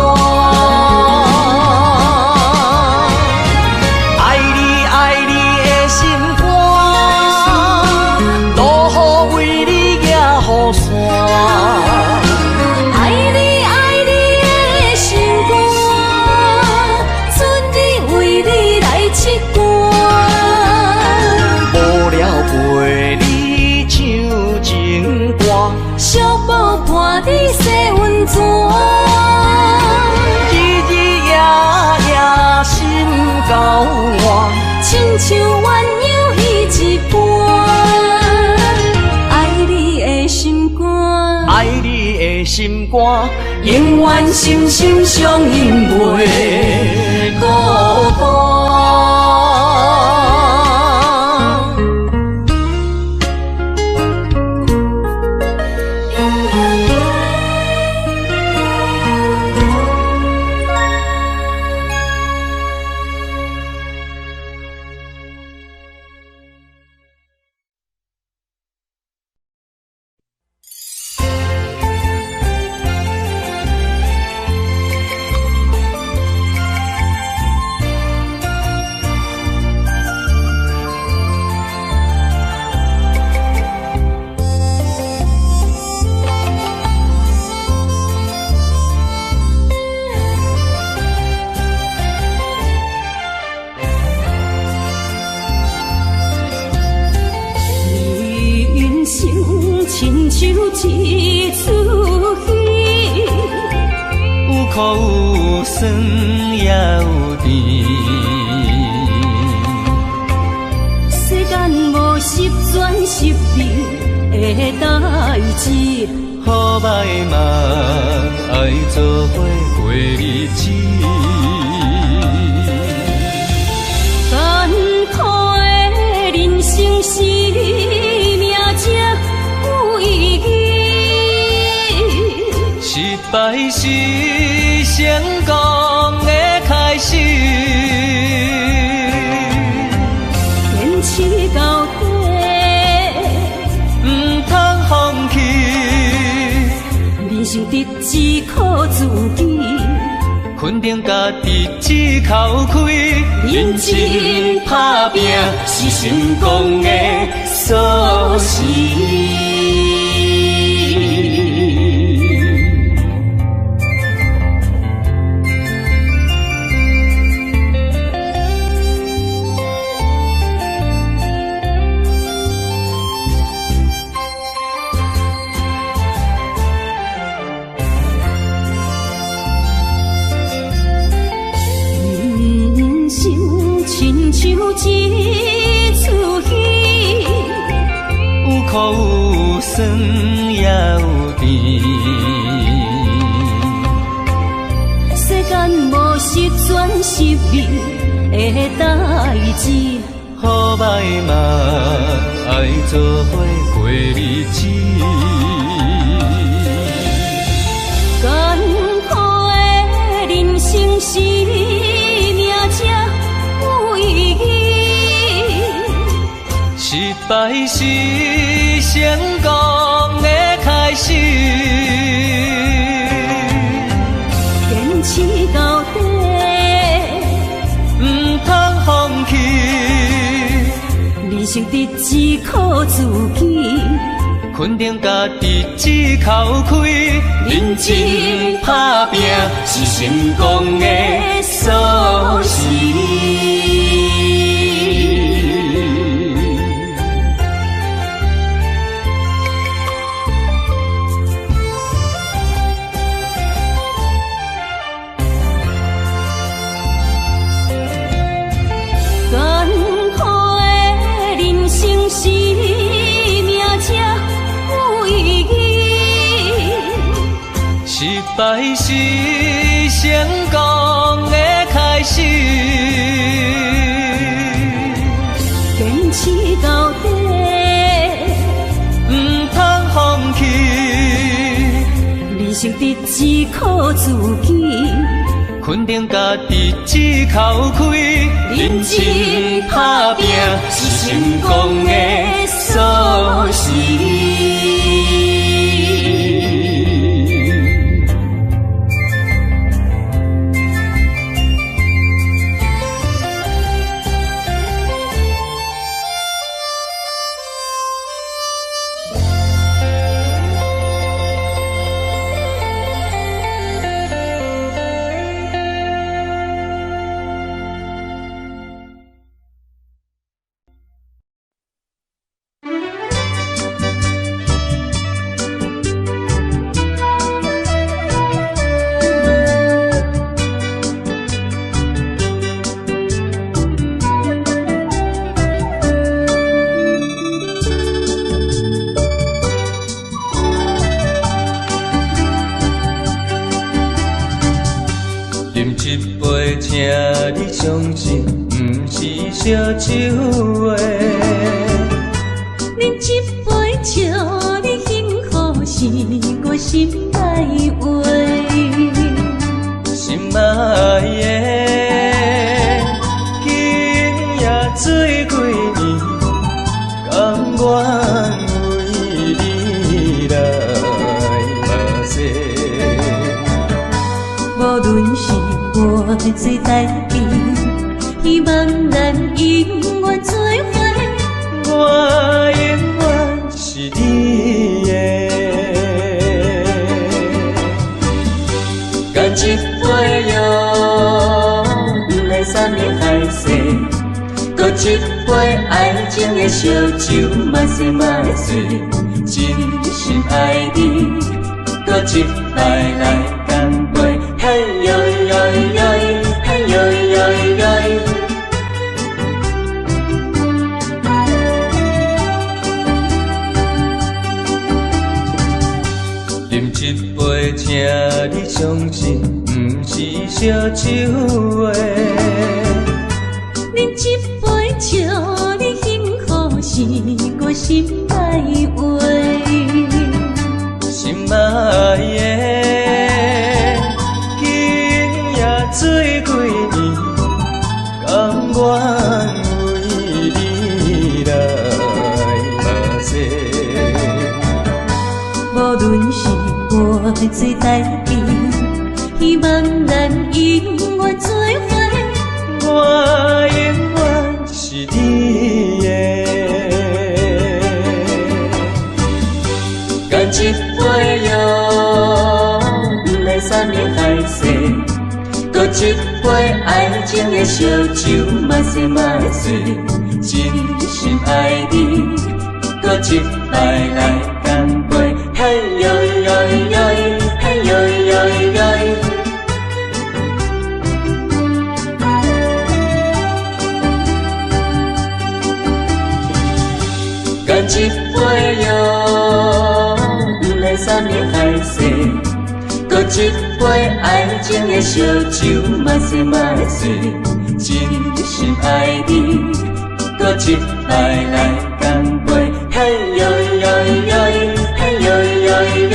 爱你爱你的心肝，路雨为你行雨伞。陪你唱情歌，寂寞伴你洗温泉。日日夜夜心交换，亲像鸳鸯彼一半。爱你的心肝，爱你的心肝，永远心心相印，袂孤单。亲像一出戏，有苦有酸也有甜。世间无十全十美的代志，好歹嘛爱做伙过日子。艰苦的人生是命才有意义，失败是成功的开始。坚持到底，不通放弃。人生得只靠自己，肯定家己只口开，认真打拼是成功的锁匙。像一出戏，有苦有酸也有甜。世间无十全十美的代志，好歹嘛爱做伙过日子。艰苦的人生是命才有意义，失败是成功的开始。坚持到底，唔通放弃。人生得只靠自己，肯定家己只口开，认真打拼是成功的锁匙。艰苦的人生是命才有意义，失败是成功的开始。坚持到底，唔通放弃。人生得只靠自己，肯定家己只口开，认真打拼是成功的锁匙。饮一杯，请你相信，不是烧酒话。饮一杯，祝你幸福，是我心内话。心爱的，今夜水几年，甘愿为你来目屎。无论是我最台边，希望咱永远做伙。我永远是你的。干一杯哟，不来三年海誓，搁一杯爱情的烧酒，嘛说嘛醉，真心爱你，搁一摆来干杯，嘿呦呦呦，嘿呦呦呦。饮一杯，请你相信，不是烧酒话。饮一杯，祝你幸福，是我心内话。心爱的，今夜水几年，甘愿为你来目屎。无论是我最台边，希望咱永远做伙。我永远是你的。干一杯哟，不来三年海誓，搁一杯爱情的烧酒，嘛说嘛醉，真心爱你，搁一摆来干杯，嘿呦呦呦，嘿呦呦呦。一杯哟，不来三年海誓，搁一杯爱情的烧酒，嘛是嘛是，真心爱你，搁一摆来干杯，嘿呦呦呦，嘿呦呦呦。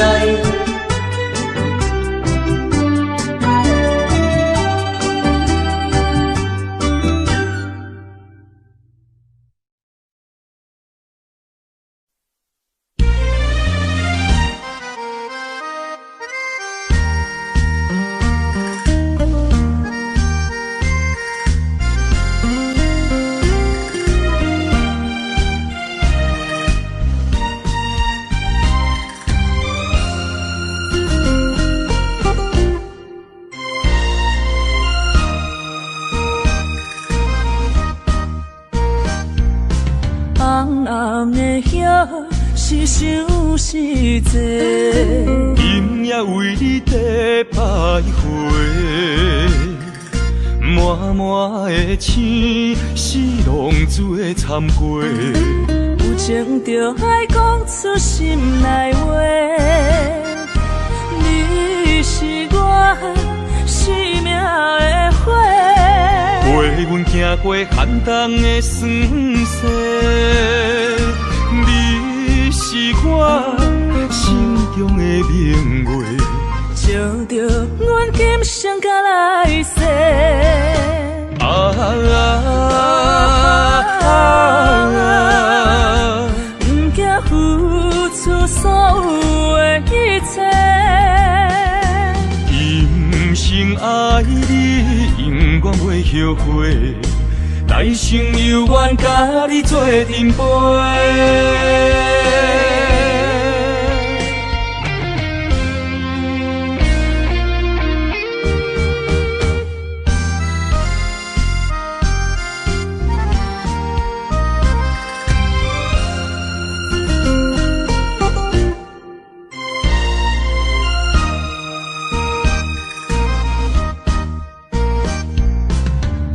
是想是多，今夜为你在徘徊，满满的情是浪珠的参过，有情就爱讲出心内话。你是我生命的花，陪阮行过寒冬的酸涩。你是我心中的明月，照着阮今生甲来世。不惊付出所有的一切，今生爱你，永远袂后悔。来生有缘，甲你做阵陪。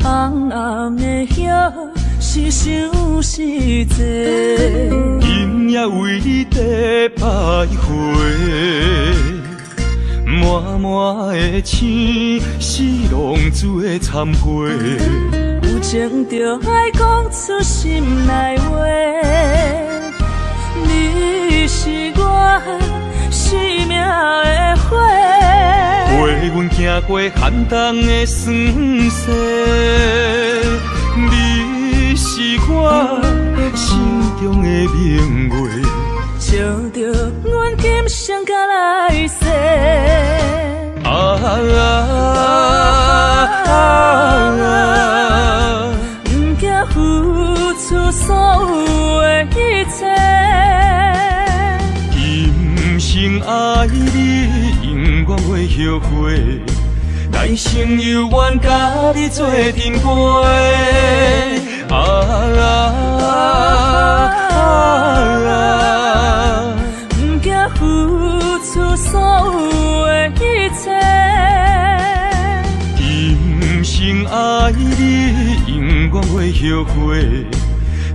红暗的夜是想是多，今夜为你在徘徊，满满的情是浪珠的参过，有情就爱讲出心内话。你是我生命的花，陪阮行过寒冬的酸涩。你是我心中的明月，照着阮今生甲来世。不惊付出所有的一切，今生爱你，永远袂后悔。来生有缘，甲你做阵陪。不惊付出所有的一切，今生爱你，永远袂后悔。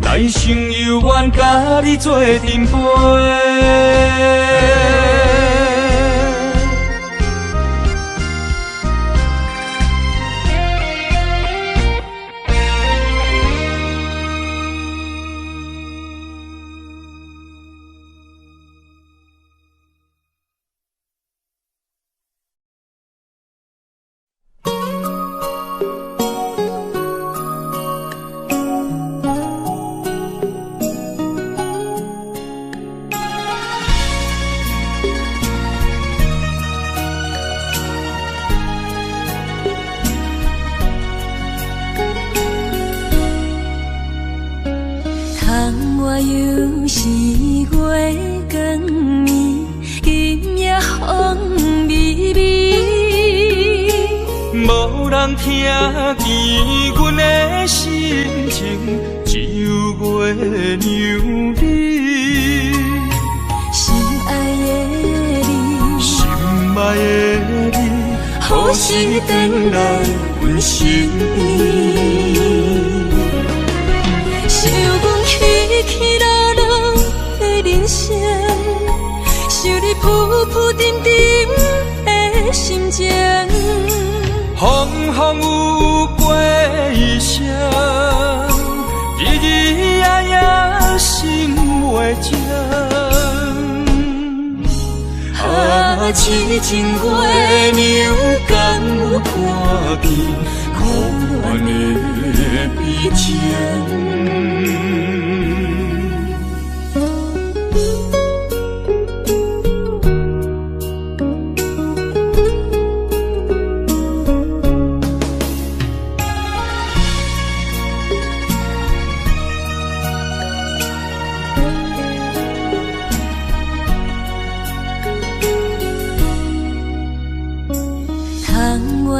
来生有缘，甲你做阵陪。我又是月光暝，今夜风微微，无人听见阮的心情，只有月娘你。心爱的你，心爱的你，何时回来阮身边？想讲起起落落，情。啊，痴情月娘敢有看见苦恋的悲情？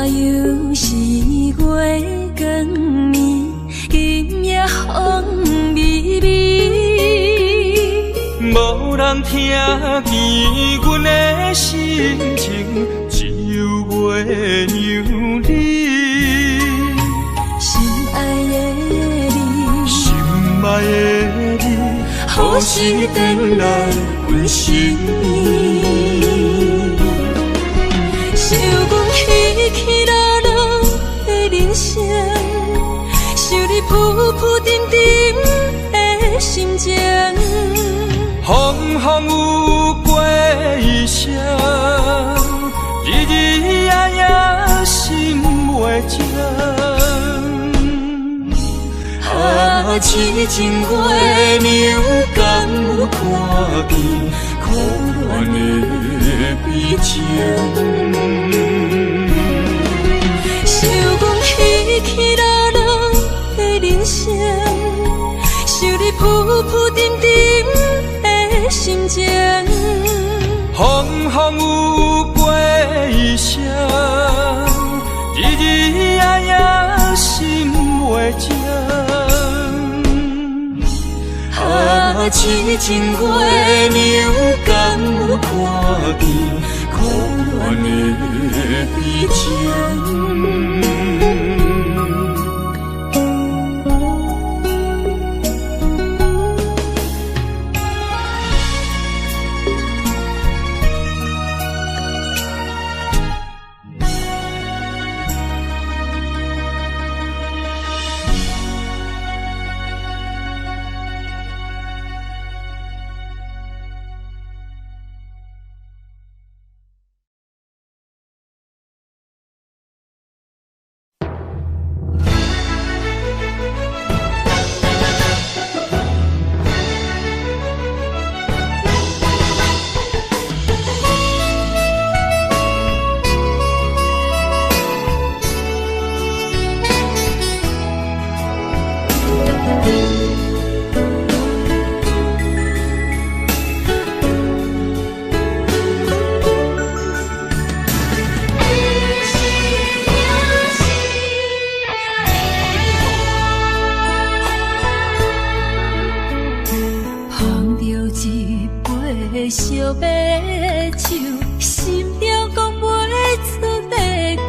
又是月光暝，今夜风微微，无人听见阮的心情，只有月娘你。心爱的你，心爱的你，何时回来阮身边？想讲起起落落的人生，想你浮浮沉沉的心情。风风有过一声，日日夜夜心袂静。啊，痴情月娘敢有看见苦恋的悲情？想讲起起落落的人生，想你浮浮沉沉的心情。风风有过一声，日日夜夜心袂静。啊，痴情月娘敢有看见苦恋的悲情？烧白酒，心中讲袂出的痛。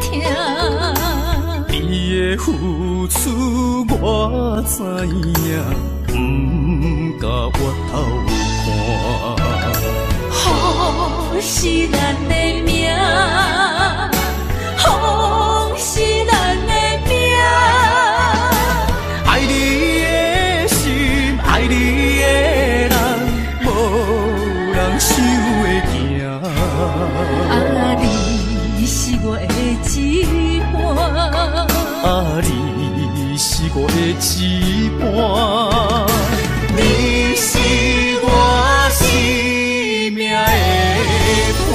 你的付出我知影，不甲我头看。好是咱的命，好是咱的命。爱你的心，爱你的人，无人收会行。啊，你是我的一半，啊，你是我的一半，你是我生命的伴。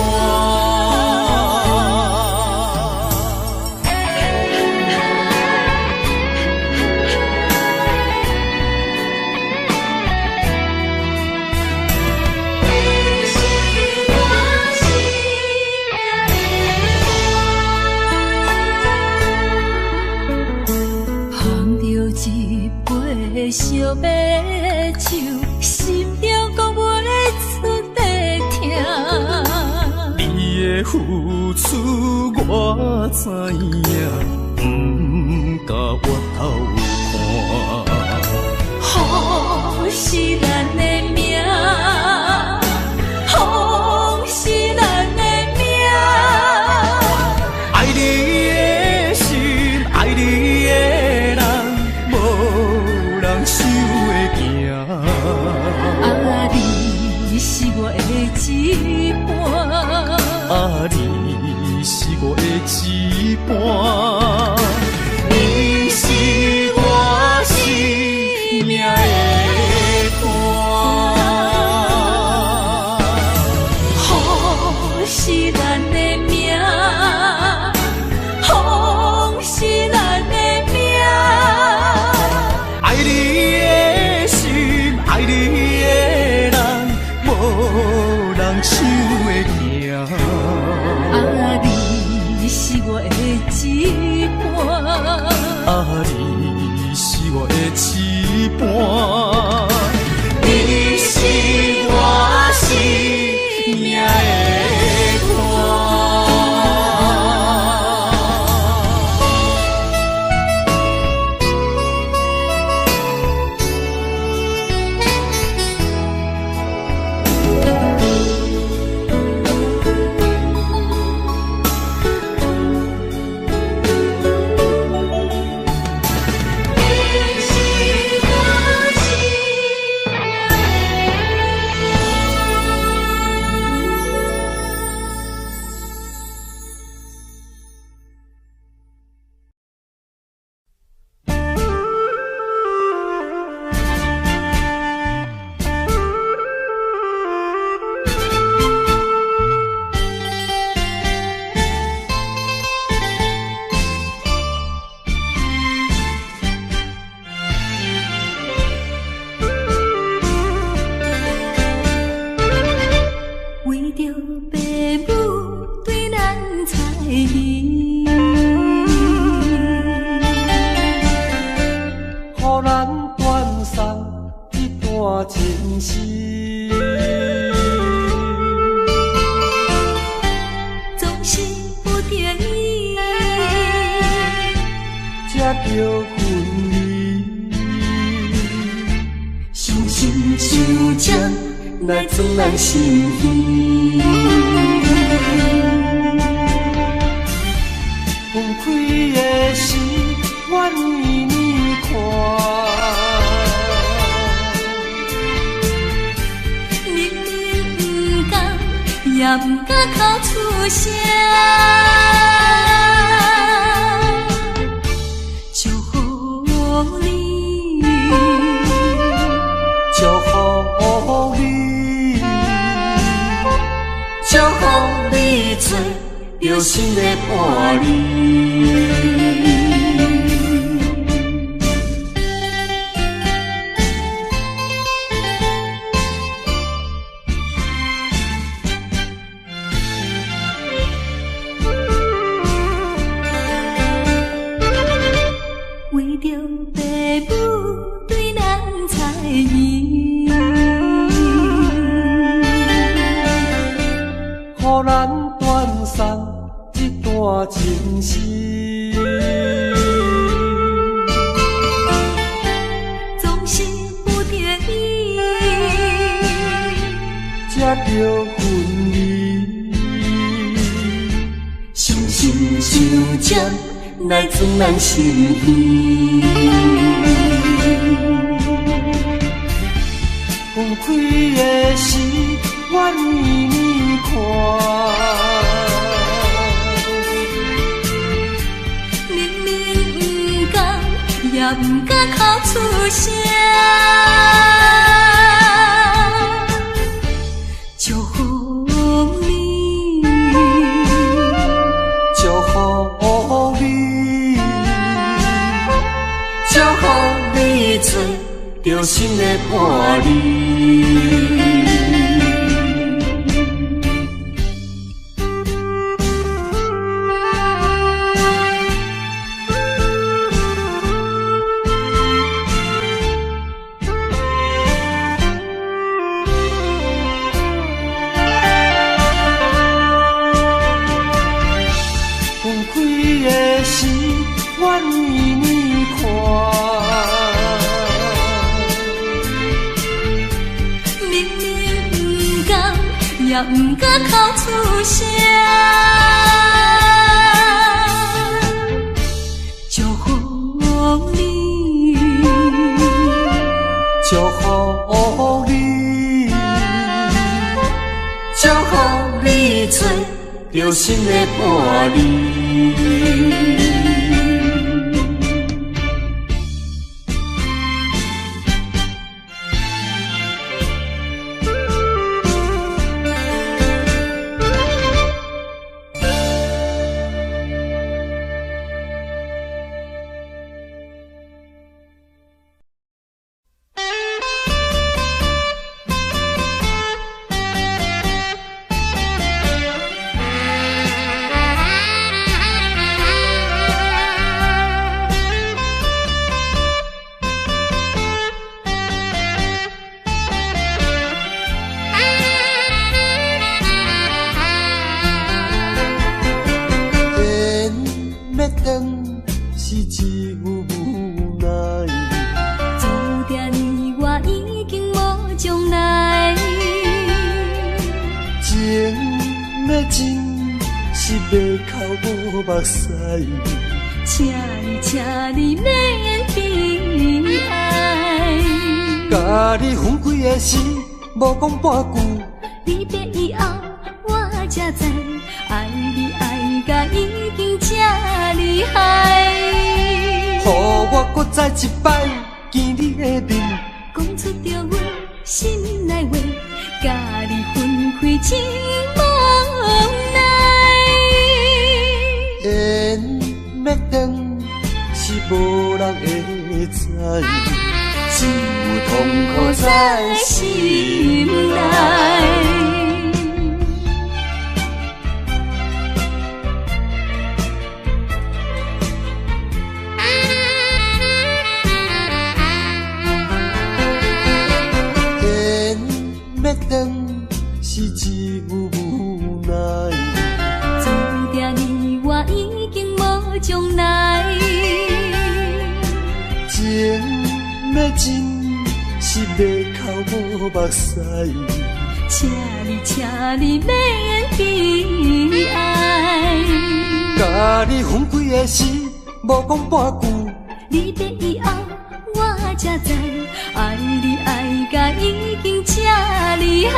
烧白酒，心中讲袂出的痛。你的付出我知影，不甲我头看。好是咱的命，好是咱的命。爱你的心，爱你的人，无人收会行。啊，你我的一半。你是我生命的伴，风是咱的命，风是咱的命。爱你的心，爱你的人，无人抢会赢。啊，你是我的一半，啊，你是我的一半，你是我生命的伴。为着父母对咱猜疑，予咱断送一段情丝。总是不得已，才着分离，伤心伤将来自咱心耳。分开的时，我年年看，明明不甘，也不敢哭出声。祝福你，祝福你，祝福你做有心的伴侣。为着父母对咱猜疑，予咱断送一段情丝。总是不得已，才着分离，伤心伤将来自咱心耳。分开的时，我年年看，明明不甘，也不敢哭出声。祝福你，祝福你，祝福你做有心的伴侣。分开的时，我年年看，明明不甘，也不敢哭出声。祝福你，祝福你，祝福你做着心的伴侣。请你免悲哀，甲你分开的时，无讲半句。离别以后，我才知，爱你爱甲已经这厉害。予我搁再一摆见你的面，讲出着阮心内话，甲你分开真无奈。缘要断是无人会知，只有痛苦在心内。是只有无奈，注定你我已经无将来。情要真，是要哭无目屎。请你免悲哀，甲你分开的时，无讲半句。离别以后，我才知，爱你爱甲已经这厉害。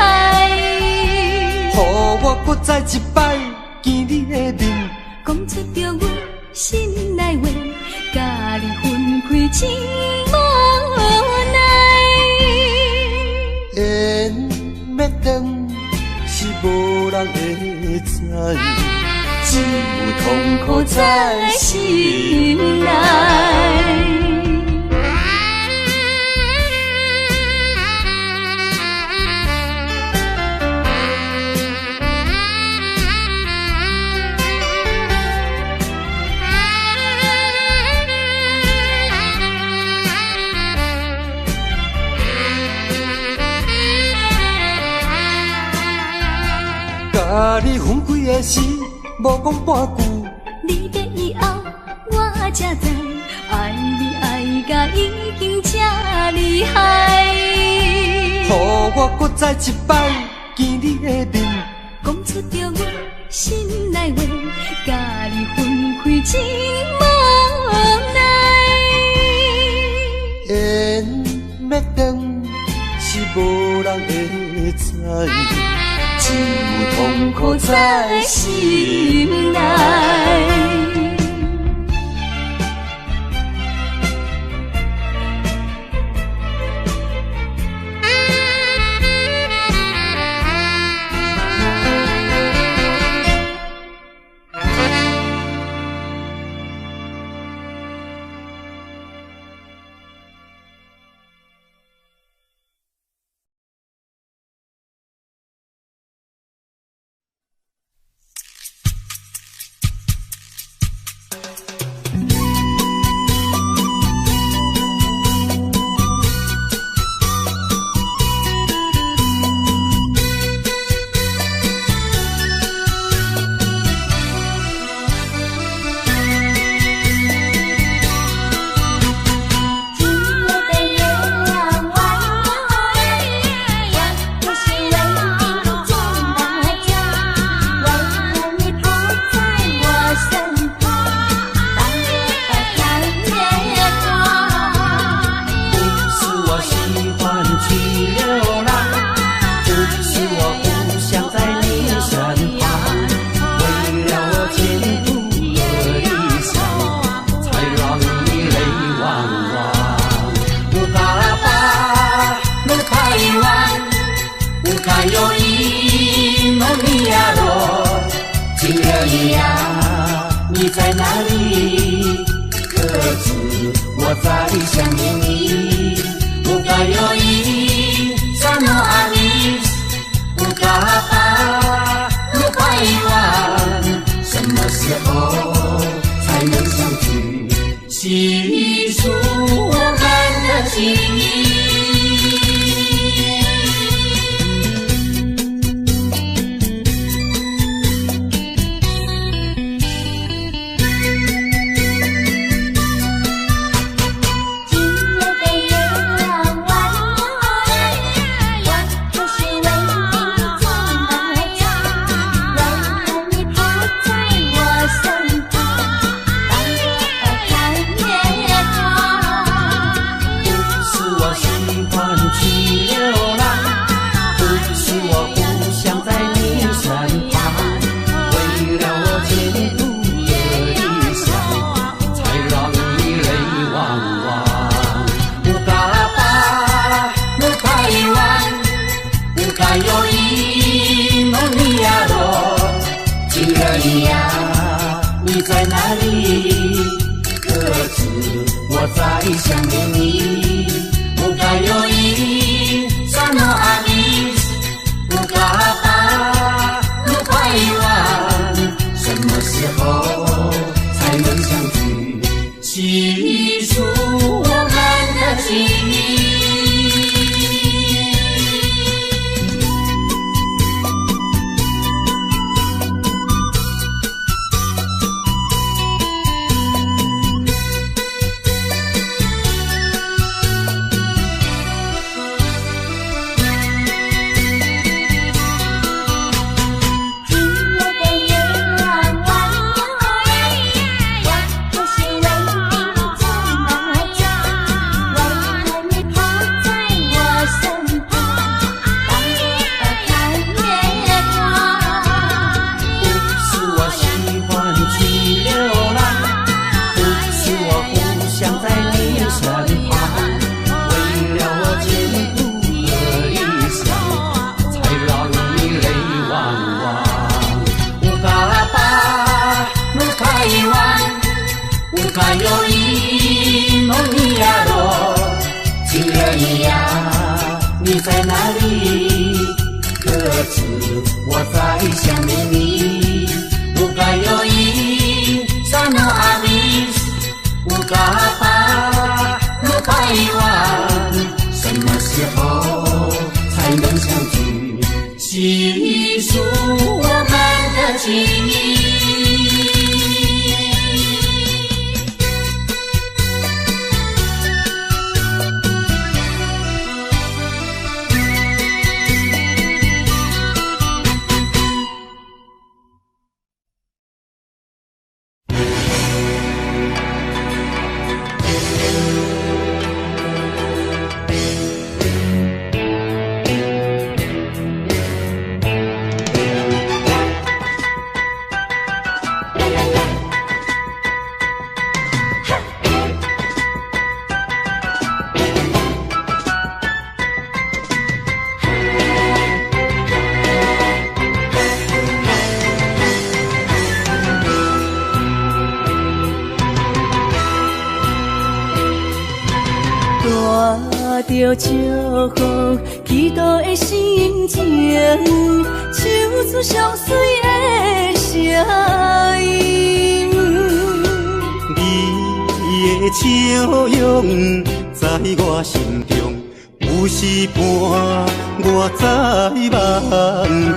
予我搁再一摆见你的面，讲出着阮心内话，甲你分开真无奈。缘要断是无人会知，只有痛苦在心内。甲你分开的时，无讲半句。离别以后，我才知，爱你爱甲已经这厉害。予我搁再一摆见你的面，讲出着阮心内话，甲你分开真无奈。缘要断是无人会知，只有痛苦在心内。在哪里？可知我在想念你。乌嘎有伊，萨诺阿米，乌嘎巴，鲁巴伊万，什么时候才能相聚？细数我们的情谊。你在哪里？可知我在想念你。乌嘎有伊，萨诺阿米，乌嘎巴，鲁巴伊万，什么时候才能相聚？细数我们的情谊。你在哪里？可知我在想念你。乌嘎有伊，萨诺阿米，乌嘎巴，鲁巴伊万，什么时候才能相聚？细数我们的情谊。着祝福祈祷的心情，唱出上水的声音。你的笑容在我心中，有时伴我在梦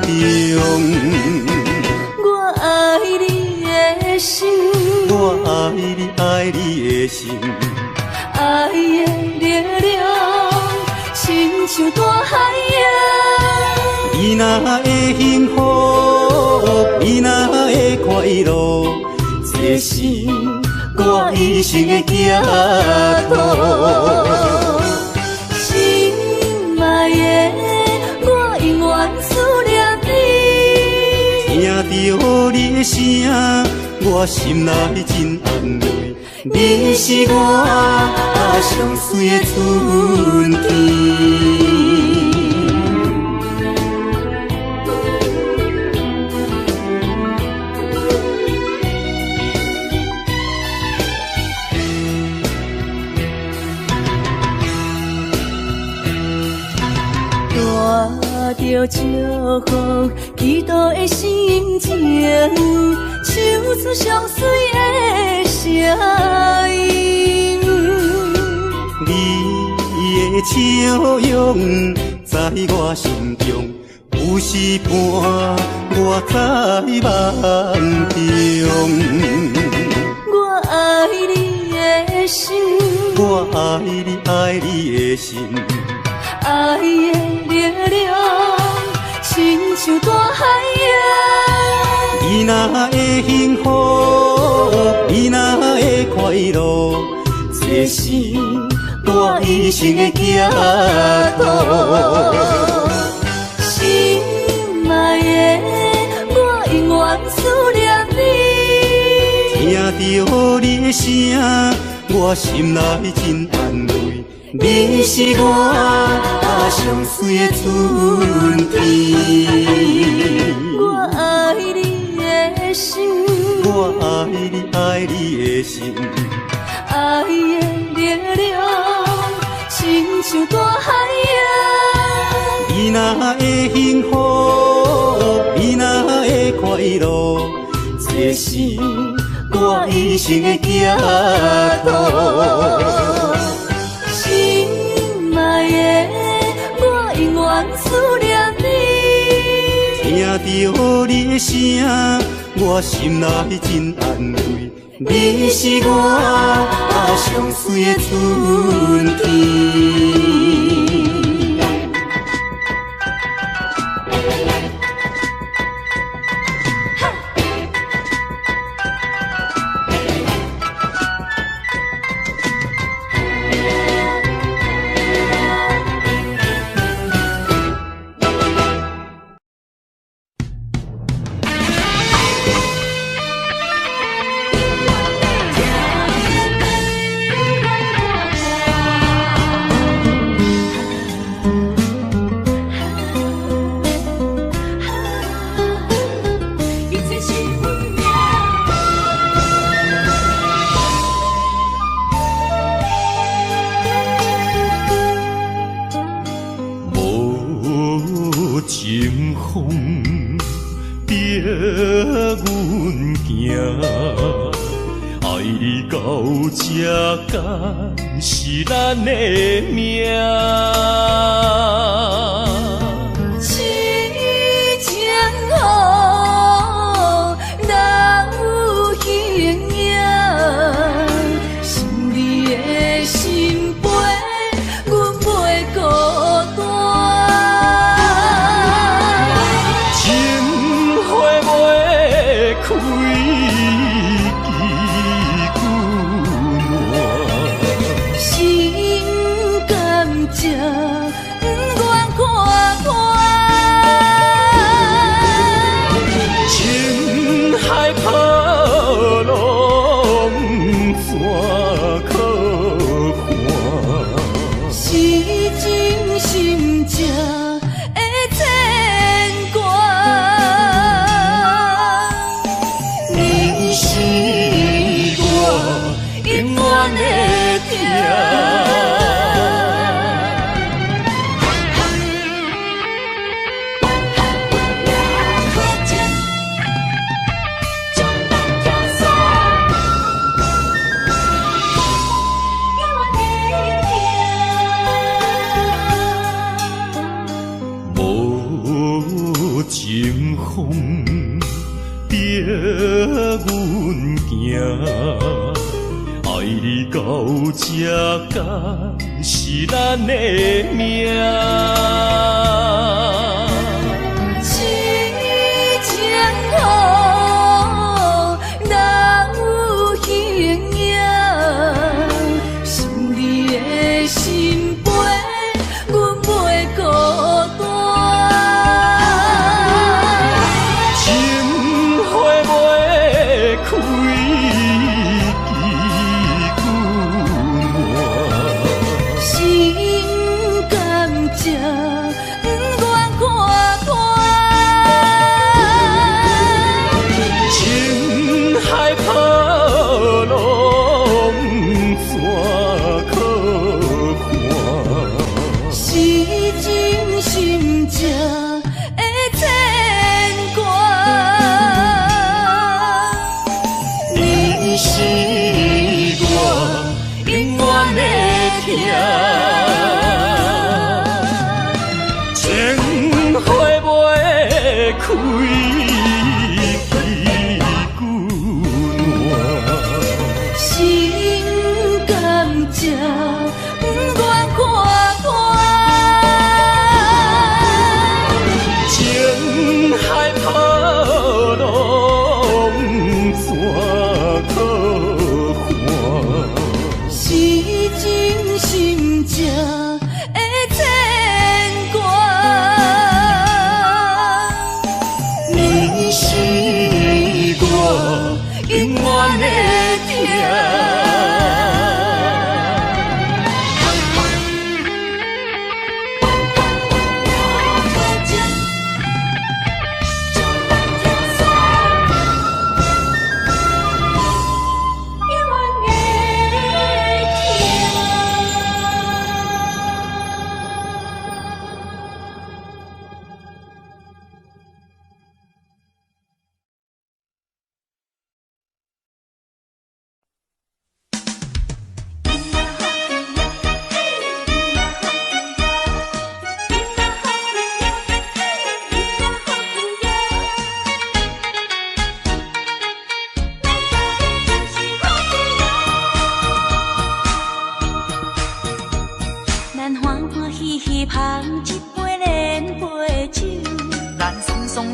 中。我爱你的心，我爱你，爱你的心。爱的力量，亲像大海洋。你若会幸福，你若会快乐，这是我一生的寄托。心爱的，我永远思念你。听到你的声，我心内真安慰。你是我上水的春天。着祝福，祈祷的心情，唱出上水的声音。你的笑容在我心中，有时伴我在梦中。我爱你的心，我爱你，爱你的心。爱的力量，亲像大海洋。你若会幸福，你若会快乐，这是我一生的行途。心爱的，我永远思念你。听着你的声，我心内真安慰。你是我上水的春天。我爱你的心，我爱你，爱你的心。爱的力量，亲像大海洋。你若会幸福，你若会快乐，这是我一生的行途。心爱的，我永远思念你。听着你的声，我心内真安慰。你是我上水的春天。是咱的命，痴情好，哪有形影？心里的心陪，阮袂孤单。情花袂开。这敢是咱的命，痴情好，哪有形影？心里的心陪，阮袂孤单。情花袂开。心情的牵挂。你是我永远的疼，情花袂开。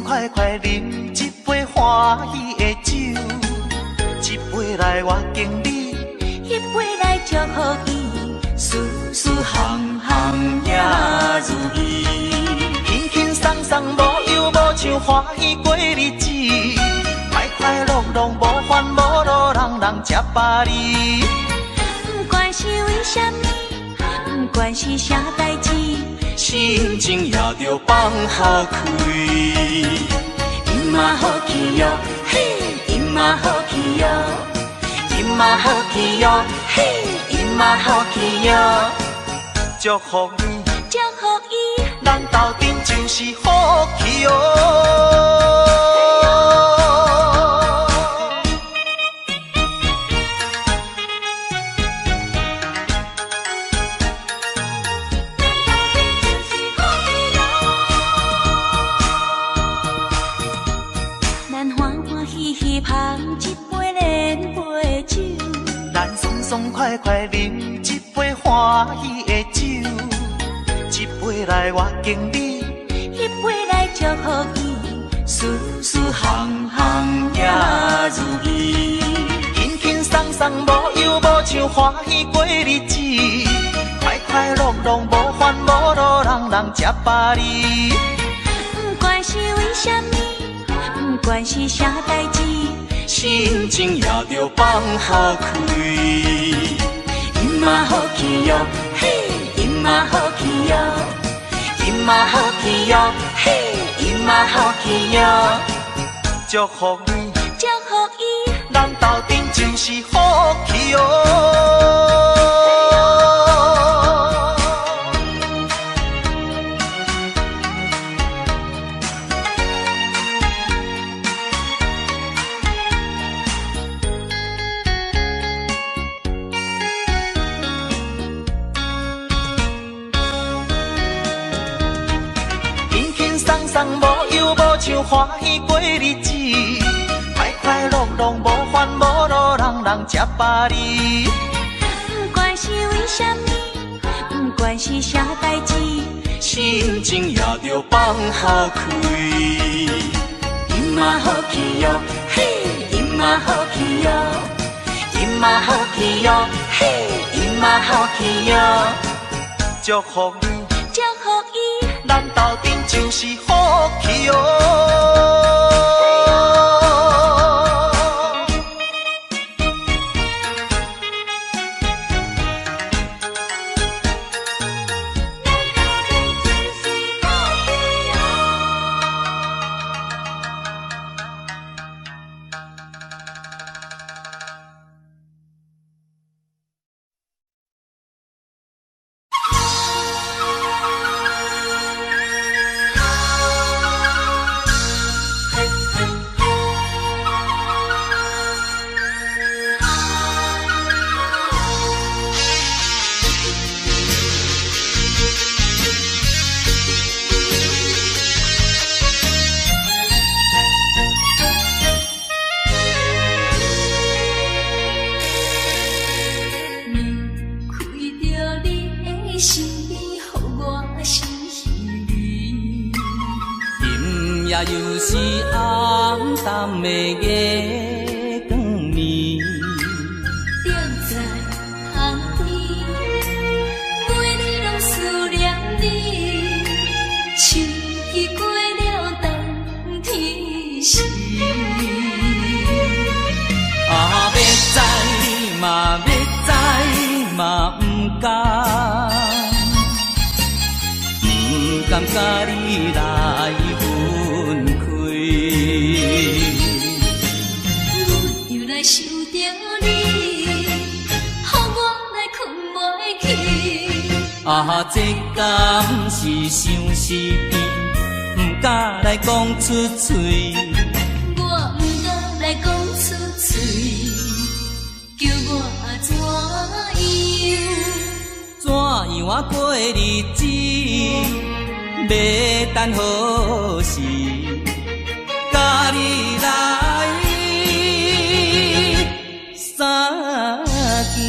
快快饮一杯欢喜的酒，一杯来我敬你，一杯来祝福伊，事事行行也如意。轻轻松松无忧无愁，欢喜过日子，快快乐乐无烦无恼，人人吃饱哩。不管是为什么，不管是啥代志，心情也着放好开。因嘛好气哟，嘿，因嘛好气哟，因嘛好气哟，嘿，因嘛好气哟。祝福你，祝福伊，咱斗阵就是好气哦。爽快快饮一杯欢喜的酒，一杯来我敬你，一杯来祝福伊，事事行行也如意。轻轻松松无忧无愁，欢喜过日子，快快乐乐无烦无恼，人人吃饱哩。不管是为什么，不管是啥代志，心情也着放好开。因嘛好气哟，嘿，因嘛好气哟，因嘛好气哟，嘿，因嘛好气哟。祝福你，祝福伊，咱斗阵就是好气哦。无忧无愁，欢喜过日子，快快乐乐无烦无恼，人人吃饱哩。不管是为什么，不管是啥代志，心情也着放好开。因嘛好气哟，嘿，因嘛好气哟，因嘛好气哟，嘿，因嘛好气哟。祝福你，祝福伊，咱斗阵就是好气哦。夜又是暗淡的月光暝，踮在巷边，每日拢思念你，秋已过了冬天时。啊，要知嘛要知嘛不敢，不甘甲你来分开。阮又来想着你，予我来困袂去。啊，这敢是相思甜，不敢来讲出嘴。我不敢来讲出嘴，叫我怎样？怎样啊过日子？要等何时？甲你来相见。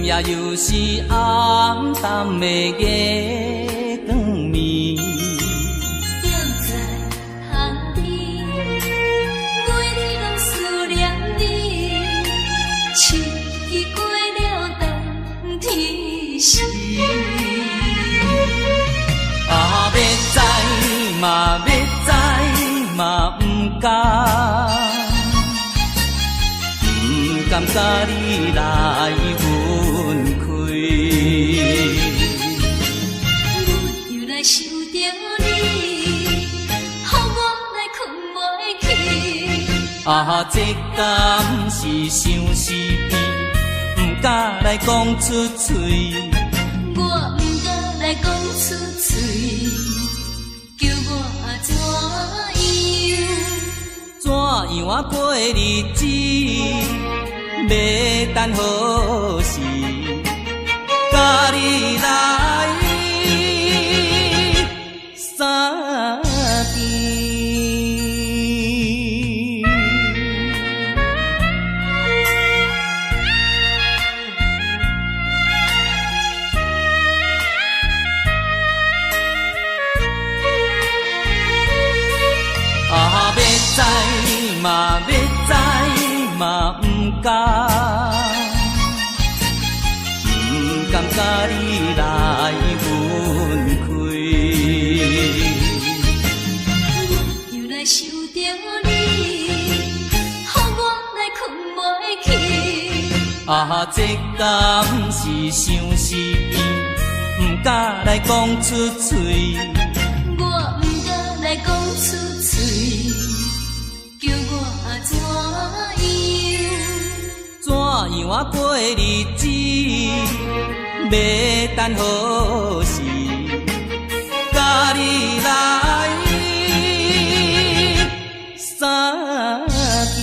夜又是暗淡的月光暝，踮在巷边，每日拢思念你，秋已过了冬天时。啊，要知嘛要知嘛不敢，不甘甲你来分开。阮又来想着你，予我来困袂去。啊，这敢是相思甜，不敢来讲出嘴。我不敢来讲出嘴，叫我怎样？怎样啊过日子？要等何时？甲你来相见。啊，要知嘛要知嘛不敢。不甘甲你来分开。又来想着你，予我来困袂去。啊，这敢是相思甜，不敢来讲出嘴。我不敢来讲出嘴，叫我怎样？怎样啊过日子？要等何时？甲你来相见。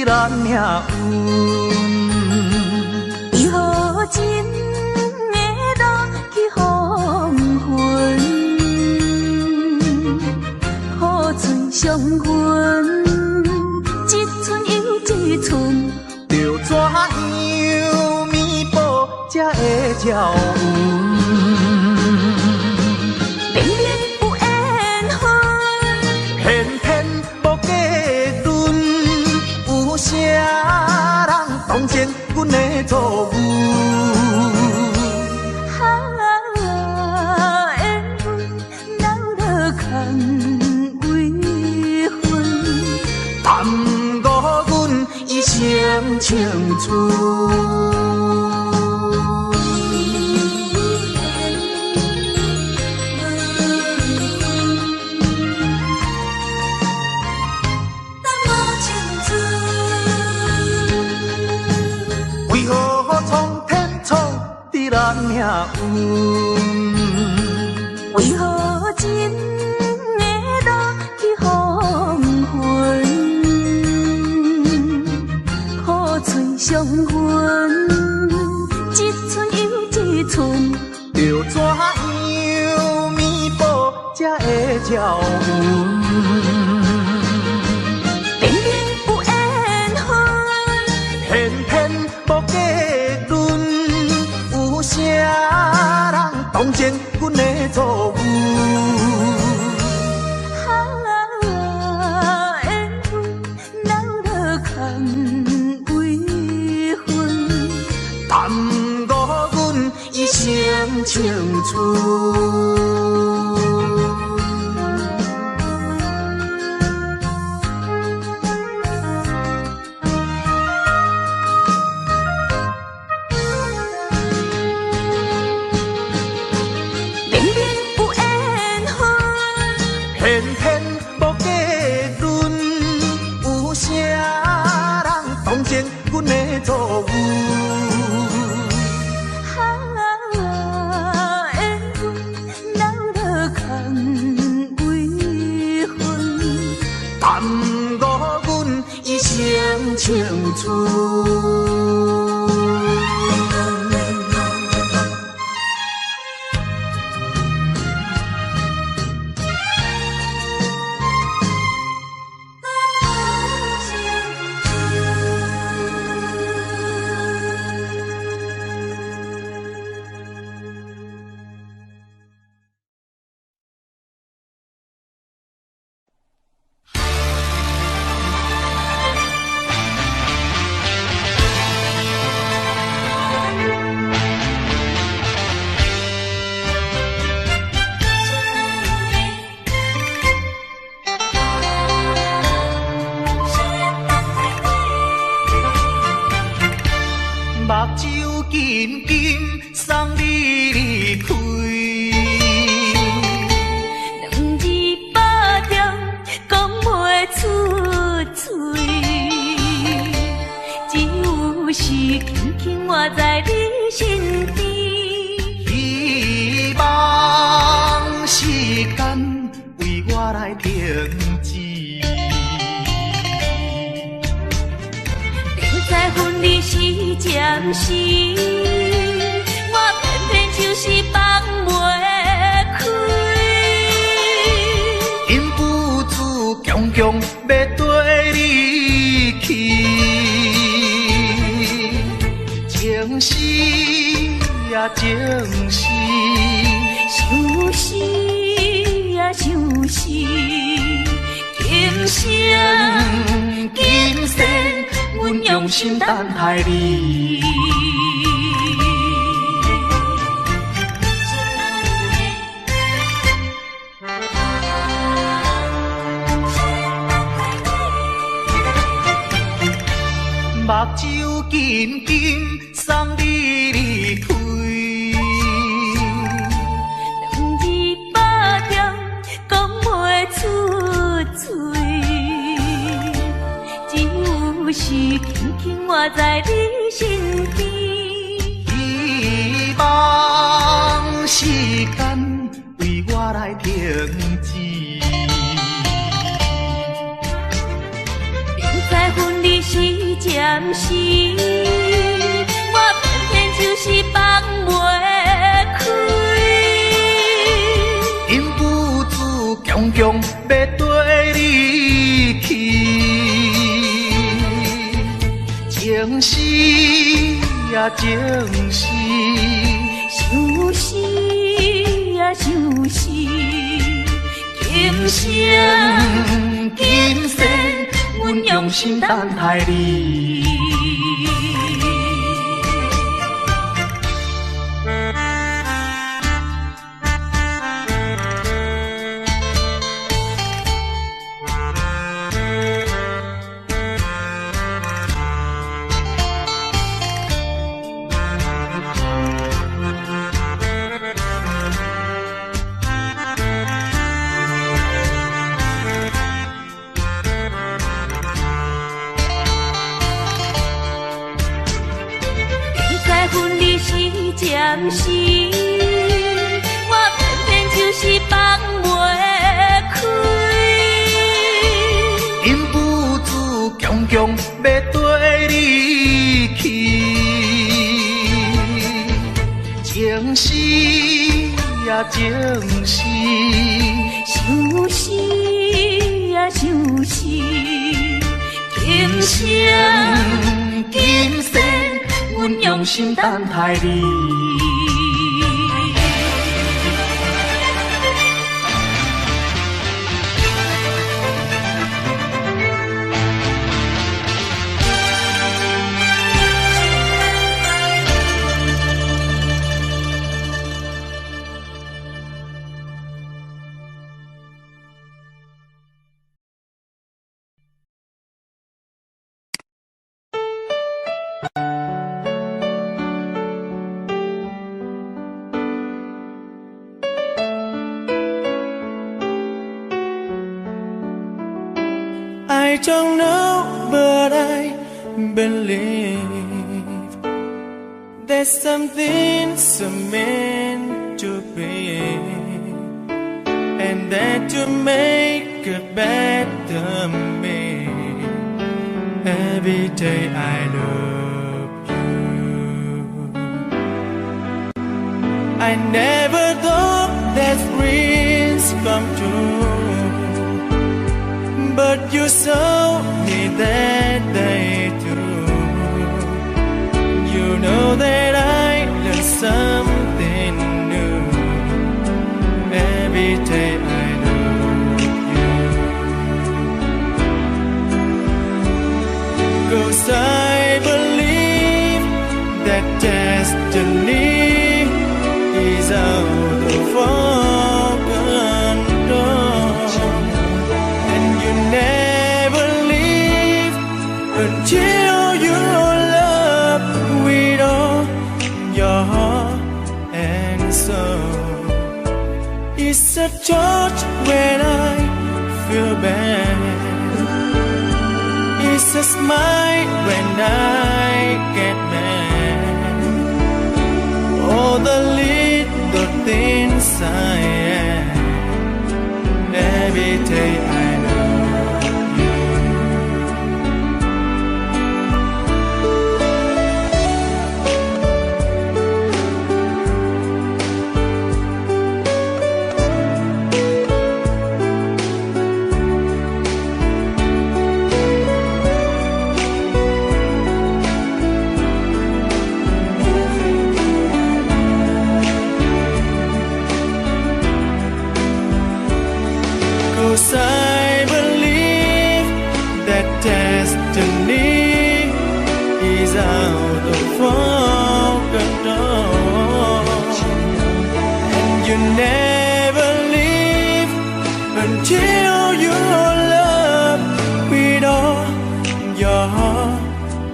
咱命运，以后真的落去黄昏，好船相闻，一寸又一寸，着怎样弥补会照阮。明明有缘分，偏偏无结论，有啥人当真阮的错误？缘分闹落空为分，耽误阮一生青春。为何苍天创伫咱命运？为何情的路去黄昏？苦吹伤魂，一寸又一寸，要怎样弥补才会照阮？明明有缘分，偏偏无结论，有啥人当真阮的错误？缘分闹落空为分，耽误阮一生青春。偏偏无结论，有啥人当真阮的错误？缘分闹落空为分，耽误阮一生青春。目睭紧紧送你离开，两字巴掌讲袂出嘴，只有是轻轻活在你身边。希望时间为我来停止。在分离时暂时，我偏偏就是放袂开。因父子强强要跟你去，情是呀情是，想是呀想是，今生今世。阮用心等待你，目睭紧紧送你离开，两字巴掌讲袂出嘴。是轻轻活在你身边，希望时间为我来停止。明知分离是暂时，我偏偏就是放袂开。因父子强强要跟你去。情是呀情是，想死啊想死，今生今世，阮用心等待你。暂时，我偏偏就是放袂开。因父子强强要跟你去，情死呀情死，想死啊想死，今生今世，阮用心等待你。I don't know, but I believe there's something so meant to be, and that to make a better me. Every day I love you. I never thought that dreams come true, but you saw me that day too. You know that I learned something new. Every day I love you. 'Cause I believe that destiny is out of our control, and you never leave until you love with all your heart and soul. It's a touch when I feel bad, it's a smile when I get mad. All the little things I am, every day I love you. 'Cause I believe that destiny is out of our control, and you never leave until you love with all your heart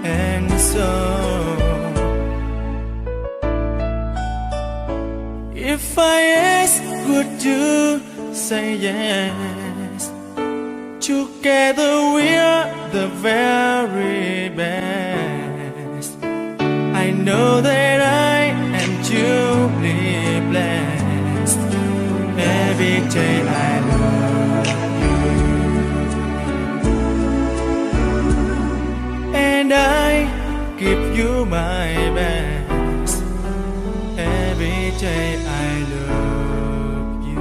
and soul. If I ask, would you say yes? Together we're the very best. I know that I am truly blessed. Every day I love you, and I give you my best. Every day I love you.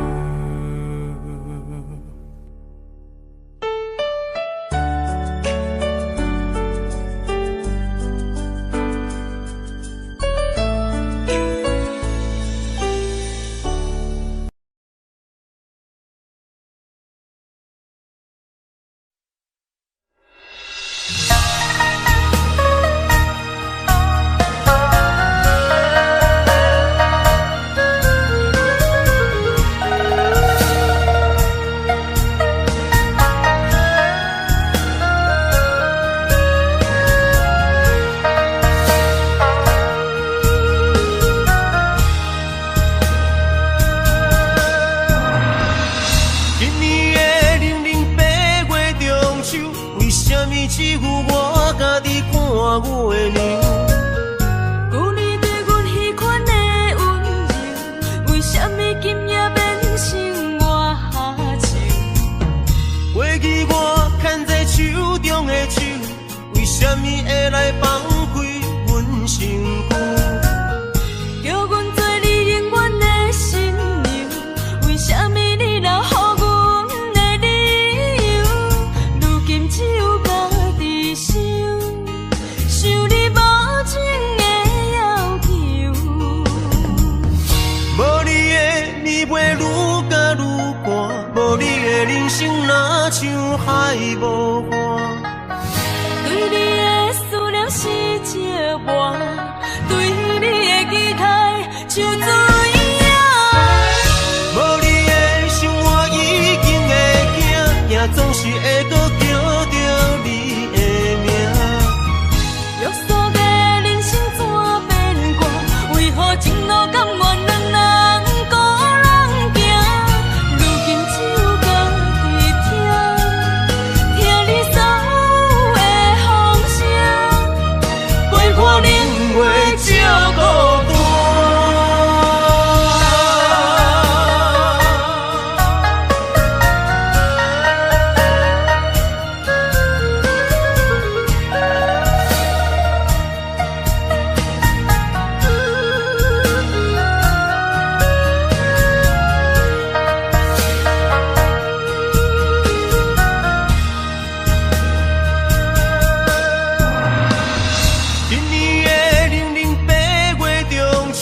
我家己看月亮。旧年对阮迄款的温柔，为什么今夜变成我下手？过去我牵在手中的手，为什么会来放开阮身躯？叫阮做你永远的新娘，为什么你留予阮的理由？如今只有家己想，想你无情的要求。无你的暝袂愈加愈寒，无你的人生若像海无岸。对你的思念是石磨，对你的期待像水影。无你的生活已经会惊，惊总是会搁叫着你的名。约束的人生怎变卦？为何前路甘愿两人孤人行？如今只有家己听你所有的风声，陪看年月照孤单。今年的零零八月中秋，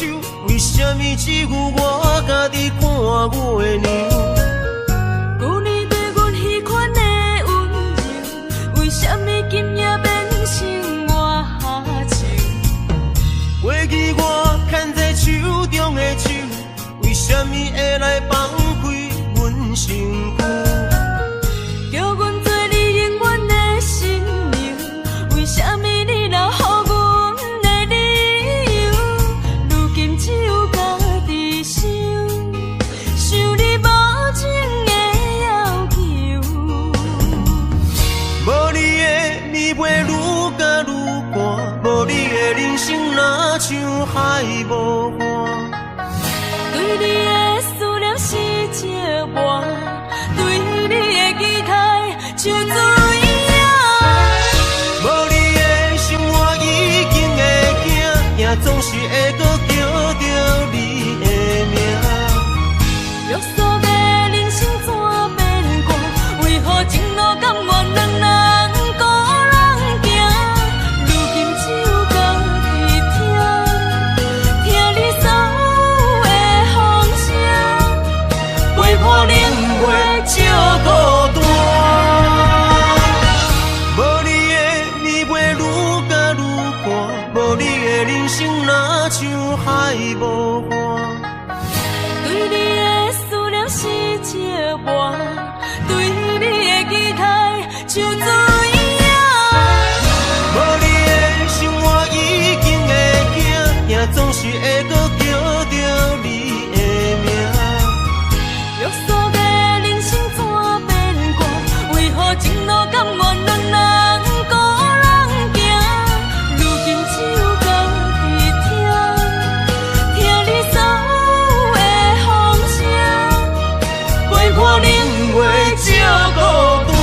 为什么只有我家己看月亮？旧年对阮迄款的温柔，为什么今夜变成我下手？过去我牵在手中的手，为什么会来放开阮身躯？叫阮做你永远的新娘，为什么你留予阮的理由？如今只有家己想，想你无情的要求。无你的暝袂愈加愈寒，无你的人生若像海无岸。对你的思念是石磨，对你的期待像水影。无你的生活已经会惊，惊总是会搁叫着你的名。约束的人生怎变卦？为何前路甘愿两人孤人行？如今只有家己听你所有的风声，陪看年月照孤单。无你的暝袂愈加愈寒，无你的人生若像海无岸。对你的思念是石磨，对你的期待像水影。无你的生活已经会惊，惊总是会搁叫着你的名。约束的人生怎变卦？为何前路甘愿两人孤人行？如今只有家己听你所有的风声，陪看年月照孤单。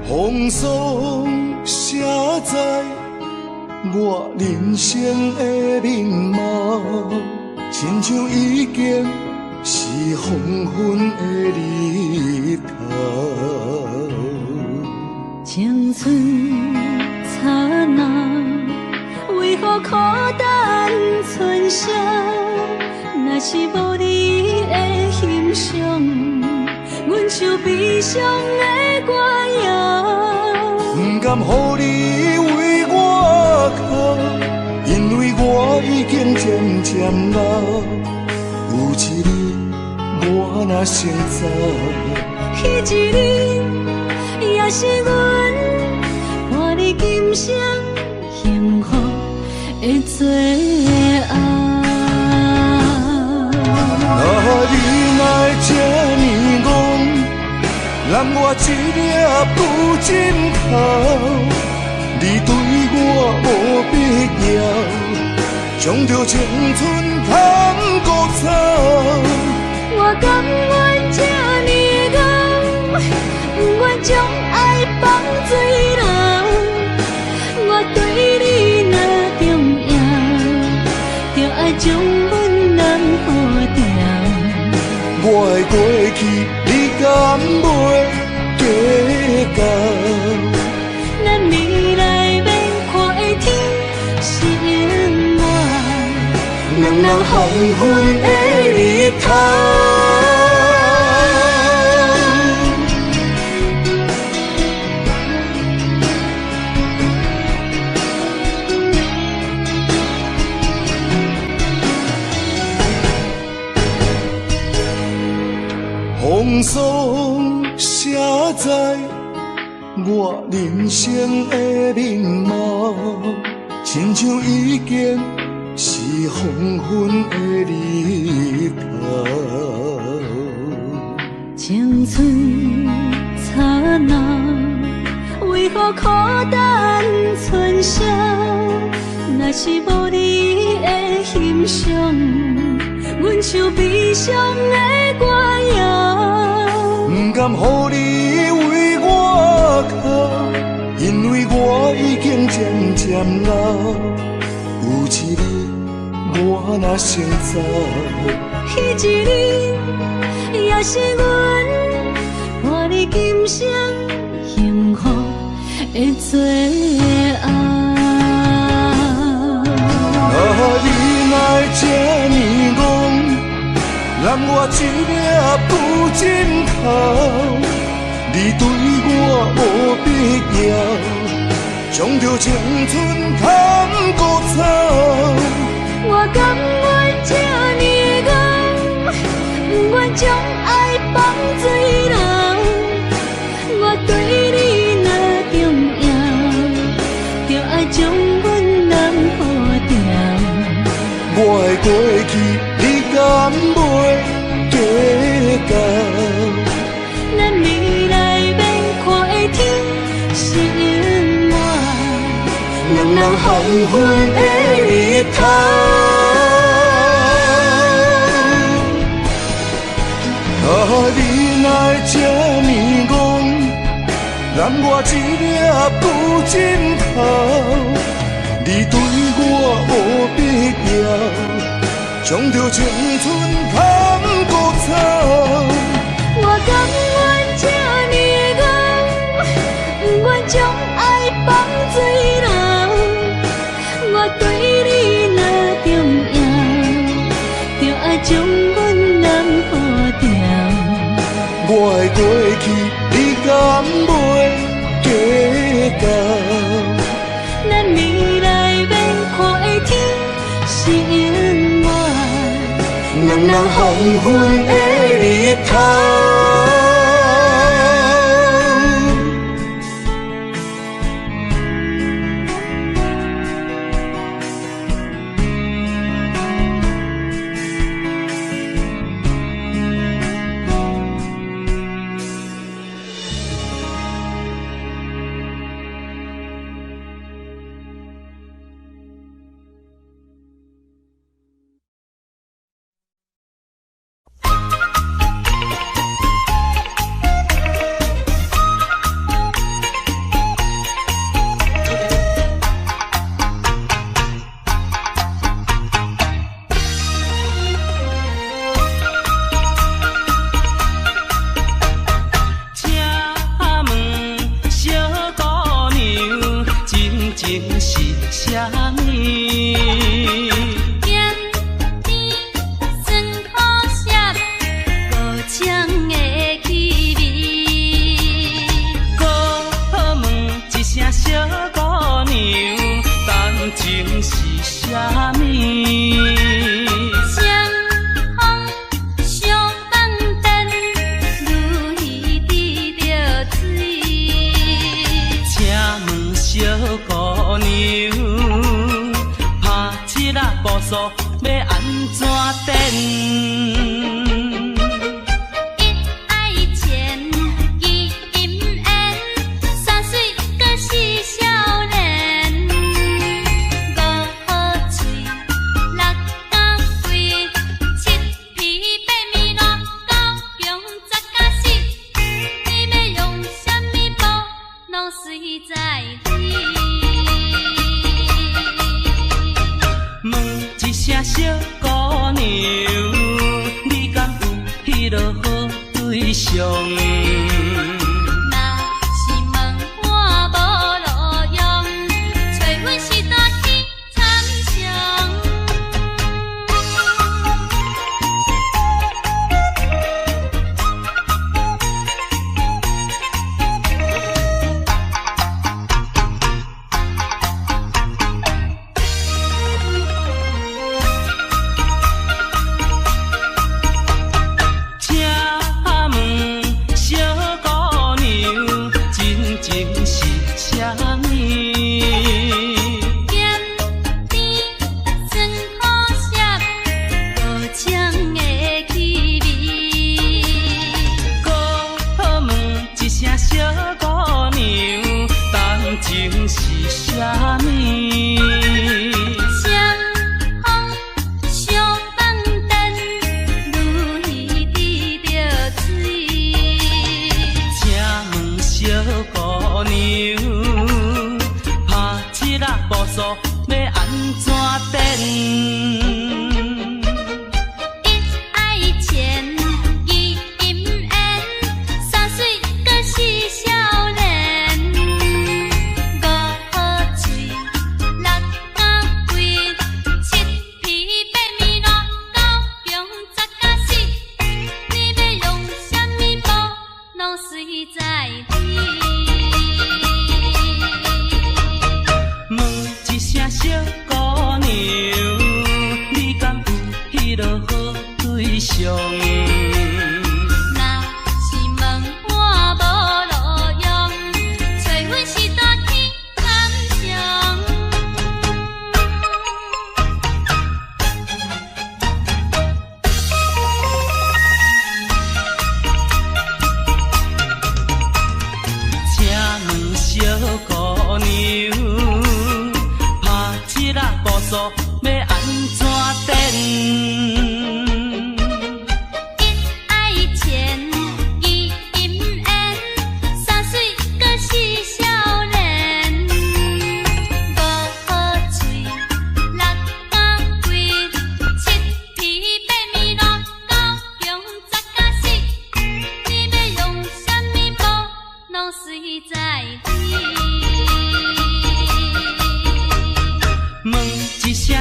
风霜写在我我人生的面貌，亲像已经是黄昏的日头。青春刹那，为何孤单剩下？若是无你的欣赏，阮像悲伤的歌谣。不甘予你为我哭，因为我已经渐渐老。有一日我若先走，彼一日也是阮伴你今生幸福的最后。你若这呢戆，揽我一粒不枕头，你对我无必要，将着青春通孤草。我甘愿这呢戆，不愿将爱放水流。我对你若重要，就爱将阮人付掉。我的过去，你敢袂计较？咱未来免看的天是永远，两人黄昏的日头。风霜写在我人生的面貌，亲像已经是黄昏的日头。青春刹那，为何孤单剩下？若是无你的欣赏，阮像悲伤的歌谣。不甘予你为我哭，因为我已经渐渐老。有一日我若先走，彼一日也是阮伴你今生幸福的最后。你若这呢戆，揽我一粒不枕头，你对我无必要，将着青春通孤草。我甘愿这呢戆，不愿将爱放水流。我对你若重要，就爱将阮人付掉。我的过去，你敢袂计较？咱未来免看的天是永远，两人黄昏的日头。你若这呢戆，揽我一粒不枕头，你对我无必要，将着青春通孤草。我甘愿这呢戆，不愿将爱放水流。我对你若重要，就爱将阮人付掉。我的过去，你敢袂计较？咱未来免看的天是永远，两人黄昏的日头。要安怎等？小姑娘，你敢有迄落好对象？若是问我无路用，找阮时代去参详。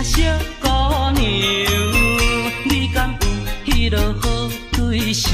小姑娘，你敢有迄落好对象？